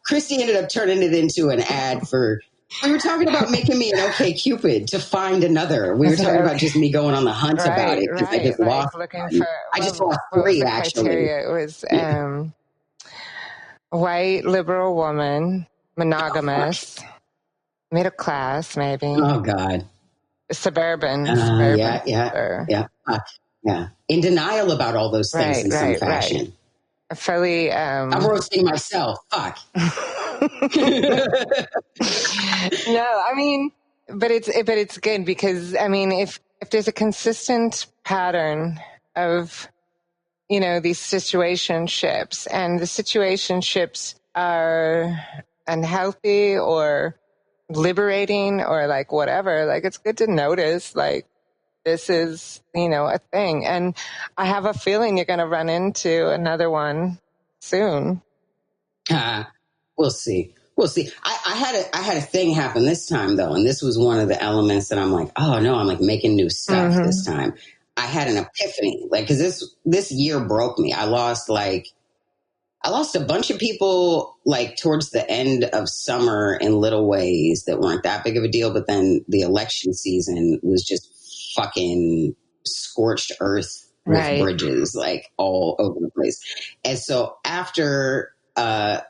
Christy ended up turning it into an ad for, we were talking about making me an OK Cupid to find another. We were talking about just me going on the hunt about it. I just lost. I just lost 3 actually. It was white liberal woman, monogamous, middle class, maybe. Oh God. Suburban. Yeah. In denial about all those things in some fashion. Fully. I'm roasting myself. Fuck. No, I mean, but it's good because I mean, if there's a consistent pattern of, these situationships and the situationships are unhealthy or liberating or like whatever, like it's good to notice like this is, a thing. And I have a feeling you're going to run into another one soon. We'll see. I had a thing happen this time though. And this was one of the elements that I'm like, oh no, I'm like making new stuff this time. I had an epiphany, like, cause this year broke me. I lost a bunch of people like towards the end of summer in little ways that weren't that big of a deal. But then the election season was just fucking scorched earth with bridges, like all over the place. And so after, I'd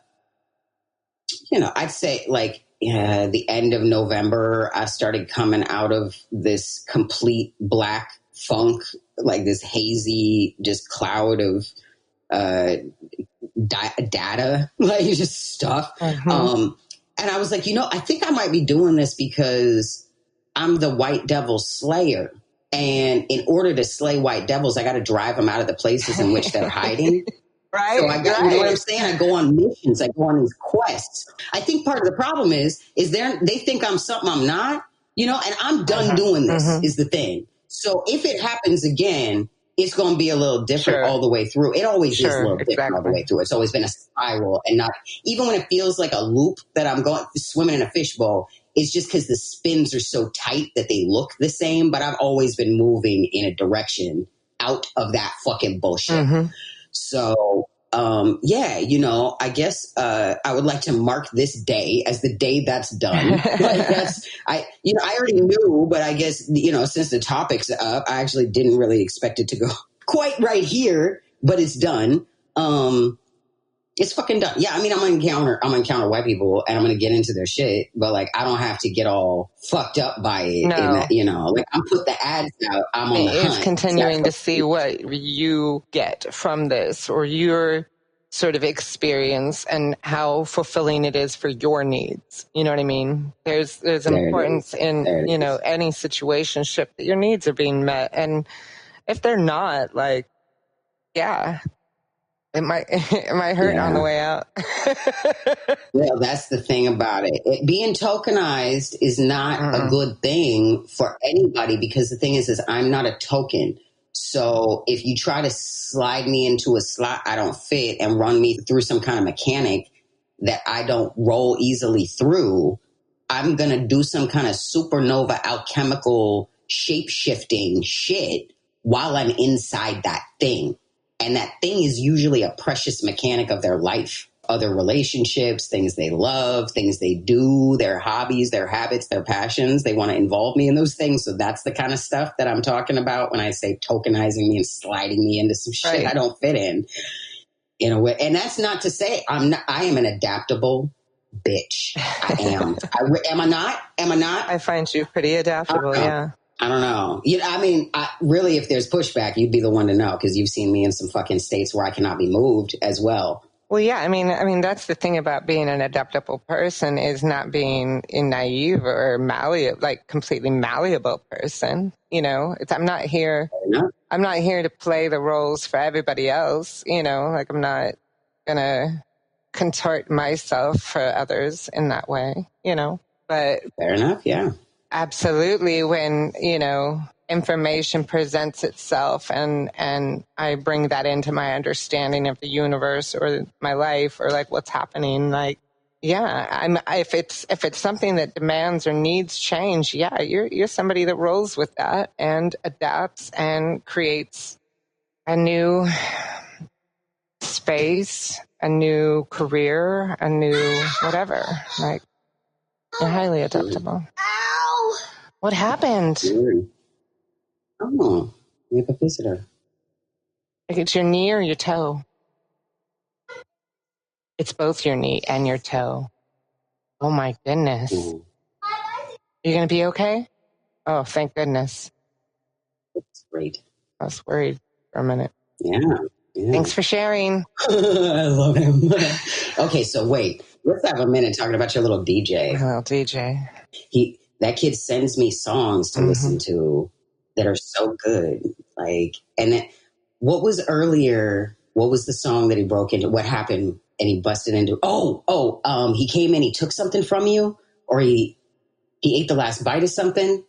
say like the end of November, I started coming out of this complete black funk, like this hazy, just cloud of, data, like just stuff. And I was like, I think I might be doing this because I'm the white devil slayer. And in order to slay white devils, I got to drive them out of the places in which they're hiding. Right. So I got, you know what I'm saying? I go on missions. I go on these quests. I think part of the problem is they think I'm something I'm not, you know, and I'm done doing this is the thing. So if it happens again, it's going to be a little different all the way through. It always is a little different all the way through. It's always been a spiral, and not even when it feels like a loop that I'm going swimming in a fishbowl. It's just because the spins are so tight that they look the same. But I've always been moving in a direction out of that fucking bullshit. So, yeah, you know, I guess I would like to mark this day as the day that's done. Like I already knew, but I guess, you know, since the topic's up, I actually didn't really expect it to go quite right here, but it's done. It's fucking done. Yeah, I mean, I'm gonna encounter white people and I'm gonna get into their shit, but like I don't have to get all fucked up by it. No. In that, you know, like I'm put the ads out. I'm on the hunt. It's continuing to see what you get from this or your sort of experience and how fulfilling it is for your needs. You know what I mean? There's importance in, you know, any situationship that your needs are being met. And if they're not, like, yeah. It might hurt on the way out. Well, that's the thing about it. Being tokenized is not a good thing for anybody because the thing is I'm not a token. So if you try to slide me into a slot I don't fit and run me through some kind of mechanic that I don't roll easily through, I'm going to do some kind of supernova alchemical shape-shifting shit while I'm inside that thing. And that thing is usually a precious mechanic of their life, other relationships, things they love, things they do, their hobbies, their habits, their passions. They want to involve me in those things. So that's the kind of stuff that I'm talking about when I say tokenizing me and sliding me into some shit I don't fit in a way. And that's not to say I am an adaptable bitch. I am. Am I not? Am I not? I find you pretty adaptable, yeah. I don't know. You know, I mean, really, if there's pushback, you'd be the one to know because you've seen me in some fucking states where I cannot be moved as well. Well, yeah, I mean, that's the thing about being an adaptable person is not being a naive or completely malleable person. You know, I'm not here to play the roles for everybody else. You know, like I'm not gonna contort myself for others in that way. You know, but fair enough, yeah. Absolutely. When, you know, information presents itself and I bring that into my understanding of the universe or my life or like what's happening, like, yeah, if it's something that demands or needs change, yeah, you're somebody that rolls with that and adapts and creates a new space, a new career, a new whatever. Like, you're highly adaptable. What happened? Oh, we have a visitor. It's your knee or your toe? It's both your knee and your toe. Oh my goodness. You're going to be okay? Oh, thank goodness. That's great. I was worried for a minute. Yeah. Thanks for sharing. I love him. Okay, so wait. Let's have a minute talking about your little DJ. My little DJ. That kid sends me songs to listen to that are so good. Like, and then, what was earlier? What was the song that he broke into? What happened? And he busted into? He came in. He took something from you, or he ate the last bite of something,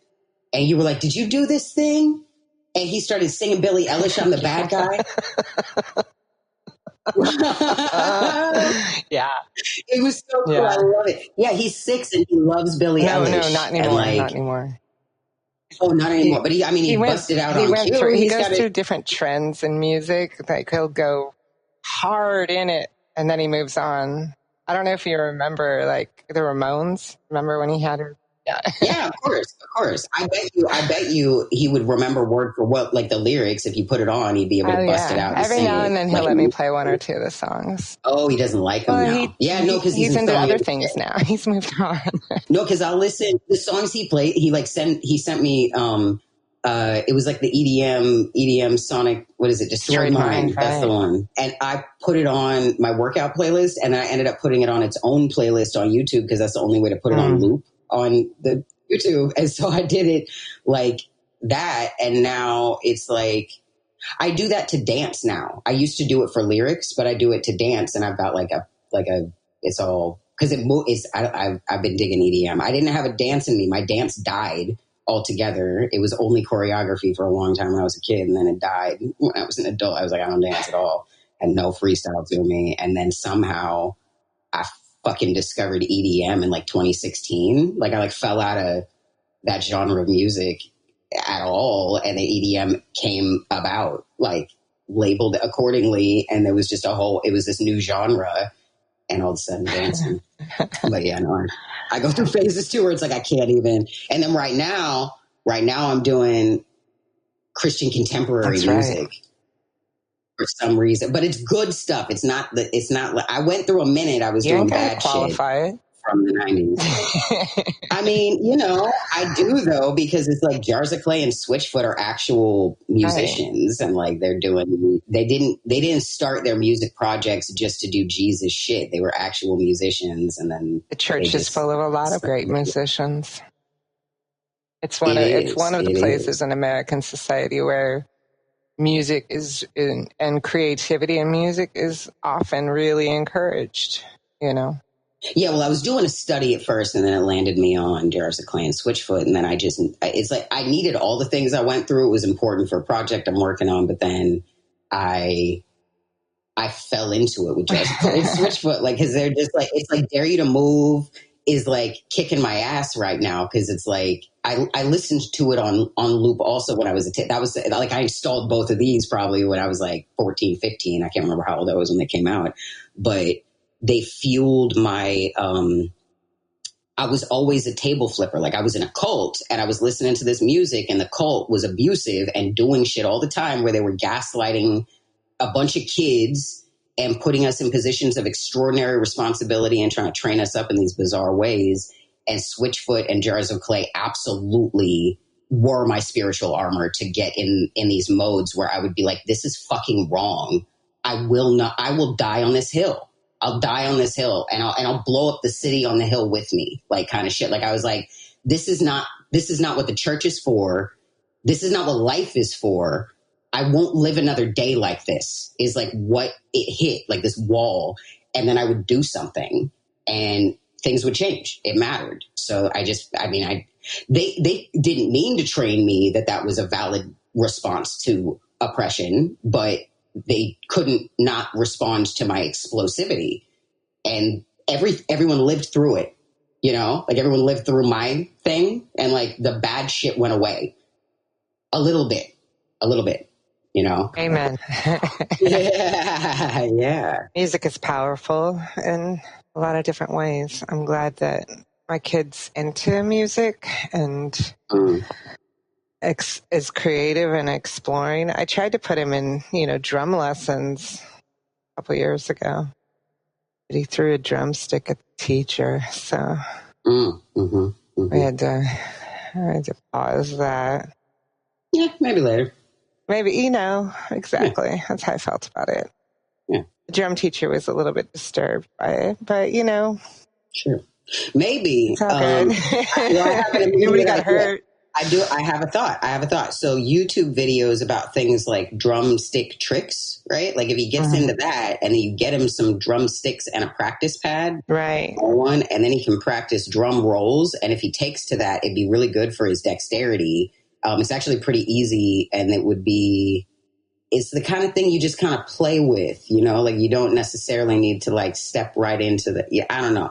and you were like, "Did you do this thing?" And he started singing Billie Eilish, "I'm the bad guy." Yeah, it was so cool. I love it. Yeah, he's 6 and he loves Billie Eilish. No, not anymore. Not anymore. Oh, not anymore. But he busted out on Q. He goes through different trends in music. Like he'll go hard in it and then he moves on. I don't know if you remember like the Ramones. Remember when he had her? Yeah, of course. I bet you he would remember word for word, like the lyrics. If you put it on, he'd be able to bust it out. Every now and then he'll let me play one or two of the songs. Oh, he doesn't like them now. Because he's into other things now. He's moved on. No, because I'll listen the songs he played. He sent me. It was like the EDM Sonic. What is it? Destroyed Mind. That's the one. And I put it on my workout playlist, and I ended up putting it on its own playlist on YouTube because that's the only way to put it on loop on the YouTube. And so I did it like that. And now it's like, I do that to dance now. I used to do it for lyrics, but I do it to dance. And I've got it's all, because I've been digging EDM. I didn't have a dance in me. My dance died altogether. It was only choreography for a long time when I was a kid, and then it died when I was an adult. I was like, I don't dance at all. Had no freestyle to me. And then somehow I fucking discovered EDM in like 2016. Like I fell out of that genre of music at all, and the EDM came about, like labeled accordingly, and there was just it was this new genre, and all of a sudden dancing. But yeah, no, I go through phases too where it's like I can't even. And then right now I'm doing Christian contemporary music for some reason, but it's good stuff. It's not. I went through a minute. I was doing bad shit from the 90s. I mean, I do though, because it's like Jars of Clay and Switchfoot are actual musicians, and like they didn't start their music projects just to do Jesus shit. They were actual musicians, and then the church is full of a lot of great musicians. It's one of the places in American society where music and creativity in music is often really encouraged, Yeah, well, I was doing a study at first, and then it landed me on Jars of Clay and Switchfoot, and then it's like I needed all the things I went through. It was important for a project I'm working on, but then I fell into it with Jars of Clay and Switchfoot, like, because they're just like, it's like Dare You to Move is like kicking my ass right now, because it's like I listened to it on loop also when I was that was like, I installed both of these probably when I was like 14, 15. I can't remember how old I was when they came out, but they fueled my, I was always a table flipper. Like I was in a cult and I was listening to this music, and the cult was abusive and doing shit all the time where they were gaslighting a bunch of kids and putting us in positions of extraordinary responsibility and trying to train us up in these bizarre ways. And Switchfoot and Jars of Clay absolutely were my spiritual armor to get in these modes where I would be like, this is fucking wrong. I will die on this hill. I'll die on this hill, and I'll blow up the city on the hill with me, like kind of shit. Like I was like, this is not what the church is for. This is not what life is for. I won't live another day like this, is like what it hit, like this wall. And then I would do something and things would change. It mattered. So they didn't mean to train me that was a valid response to oppression, but they couldn't not respond to my explosivity. And everyone lived through it, like everyone lived through my thing, and like the bad shit went away a little bit, Amen. Yeah. Music is powerful in a lot of different ways. I'm glad that my kid's into music and is creative and exploring. I tried to put him in, drum lessons a couple years ago, but he threw a drumstick at the teacher. So I had to pause that. Yeah, maybe later. Maybe, exactly. Yeah. That's how I felt about it. Yeah. The drum teacher was a little bit disturbed by it, but, Sure. Maybe. It's all good. Nobody got hurt. I have a thought. So YouTube videos about things like drumstick tricks, right? Like if he gets into that, and then you get him some drumsticks and a practice pad, right? One, and then he can practice drum rolls. And if he takes to that, it'd be really good for his dexterity. It's actually pretty easy, and it's the kind of thing you just kind of play with, like you don't necessarily need to like step right into I don't know.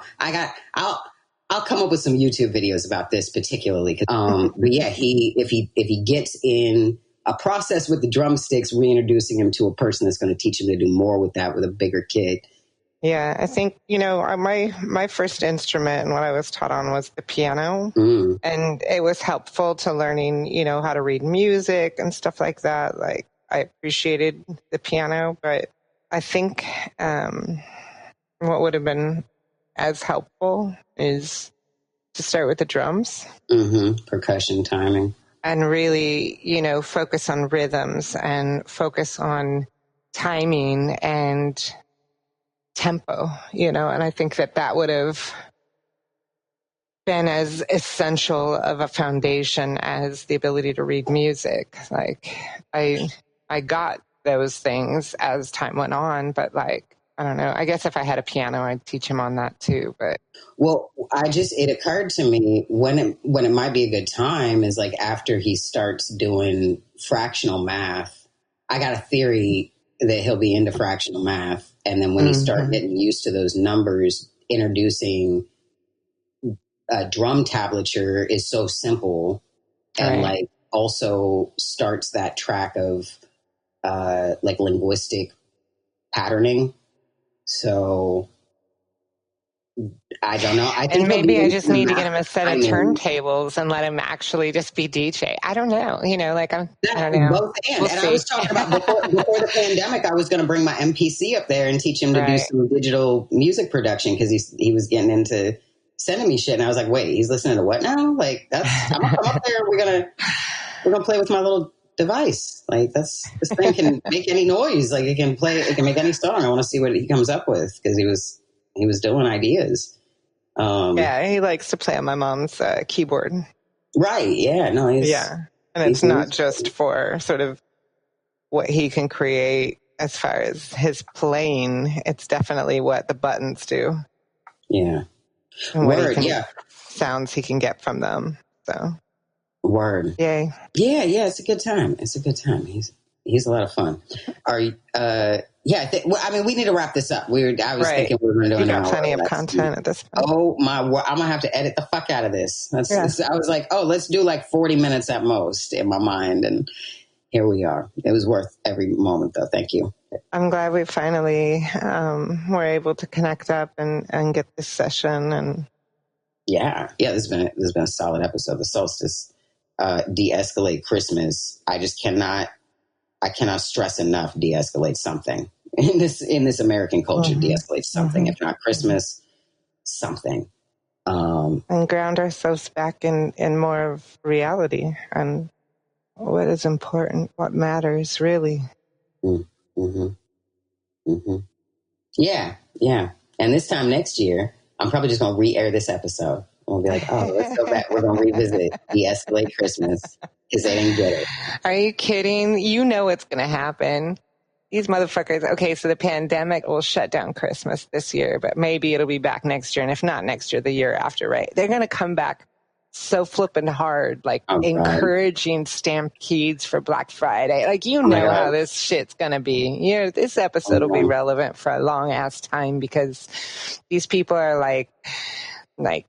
I'll come up with some YouTube videos about this particularly. But yeah, if he gets in a process with the drumsticks, reintroducing him to a person that's going to teach him to do more with that with a bigger kid. Yeah, I think, my first instrument and what I was taught on was the piano. And it was helpful to learning, how to read music and stuff like that. Like I appreciated the piano, but I think what would have been as helpful is to start with the drums. Percussion, timing. And really, focus on rhythms and focus on timing and tempo, and I think that would have been as essential of a foundation as the ability to read music. Like I got those things as time went on, but like, I don't know. I guess if I had a piano, I'd teach him on that too. But well, it occurred to me when it might be a good time is like after he starts doing fractional math. I got a theory that he'll be into fractional math, and then when he starts getting used to those numbers, introducing drum tablature is so simple, and like also starts that track of like linguistic patterning. So I don't know. I think and maybe I just need to get him a set of turntables and let him actually just be DJ. I don't know. You know, like I don't know. Both and I was talking about before the pandemic, I was going to bring my MPC up there and teach him to do some digital music production because he was getting into sending me shit, and I was like, wait, he's listening to what now? Like I'm gonna come up there. We're gonna play with my little device. Like this thing can make any noise. Like it can make any song. I want to see what he comes up with because he was doing ideas. Yeah, he likes to play on my mom's keyboard. Right. Yeah. No. And it's not just for sort of what he can create as far as his playing. It's definitely what the buttons do. Yeah. And what sounds he can get from them. So. Word. Yay. Yeah, it's a good time. He's a lot of fun. Are you, I mean, we need to wrap this up. I was thinking we were going to do an hour. You got plenty of content at this point. Oh my word. I'm going to have to edit the fuck out of this. I was like, let's do like 40 minutes at most in my mind. And here we are. It was worth every moment though. Thank you. I'm glad we finally were able to connect up and get this session. And yeah, this has been a solid episode. The solstice, Deescalate Christmas. I cannot stress enough. Deescalate something in this American culture. Deescalate something. If not Christmas, something. And ground ourselves back in more of reality and what is important, what matters really. Yeah. And this time next year, I'm probably just going to re-air this episode. We'll be like, let's go back. We're going to revisit Deescalate Christmas because they didn't get it. Are you kidding? You know what's going to happen. These motherfuckers. Okay, so the pandemic will shut down Christmas this year, but maybe it'll be back next year. And if not next year, the year after, right? They're going to come back so flipping hard, like encouraging stampedes for Black Friday. Like, how this shit's going to be. This episode will be relevant for a long ass time because these people are like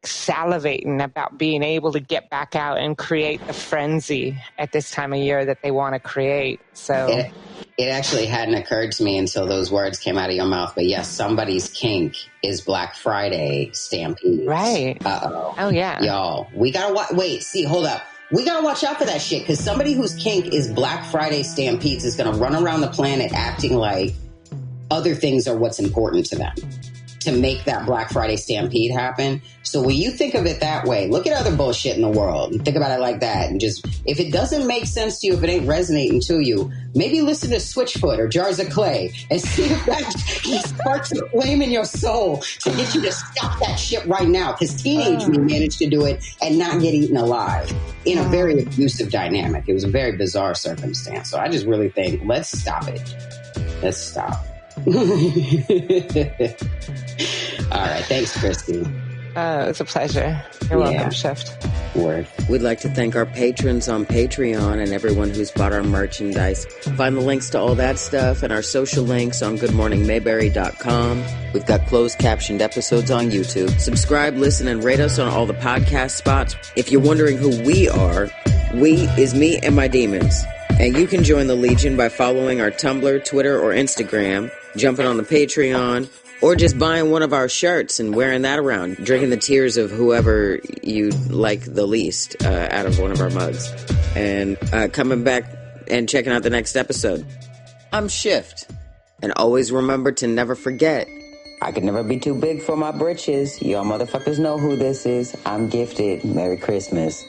salivating about being able to get back out and create the frenzy at this time of year that they want to create. So it actually hadn't occurred to me until those words came out of your mouth. But yes, somebody's kink is Black Friday stampede. Right. Uh-oh. Oh, yeah. Y'all, we got to hold up. We got to watch out for that shit because somebody whose kink is Black Friday stampedes is going to run around the planet acting like other things are what's important to them to make that Black Friday stampede happen. So when you think of it that way, look at other bullshit in the world and think about it like that. And just, if it doesn't make sense to you, if it ain't resonating to you, maybe listen to Switchfoot or Jars of Clay and see if that sparks a flame in your soul to get you to stop that shit right now. Because teenage me managed to do it and not get eaten alive in a very abusive dynamic. It was a very bizarre circumstance. So I just really think, let's stop it. Let's stop. All right. Thanks, Christy. It's a pleasure. You're welcome, Shift. Word. We'd like to thank our patrons on Patreon and everyone who's bought our merchandise. Find the links to all that stuff and our social links on goodmorningmayberry.com. We've got closed captioned episodes on YouTube. Subscribe, listen, and rate us on all the podcast spots. If you're wondering who we are, we is me and my demons. And you can join the Legion by following our Tumblr, Twitter, or Instagram, jumping on the Patreon, or just buying one of our shirts and wearing that around, drinking the tears of whoever you like the least out of one of our mugs, and coming back and checking out the next episode. I'm Shift, and always remember to never forget, I could never be too big for my britches. Y'all motherfuckers know who this is. I'm Gifted. Merry Christmas.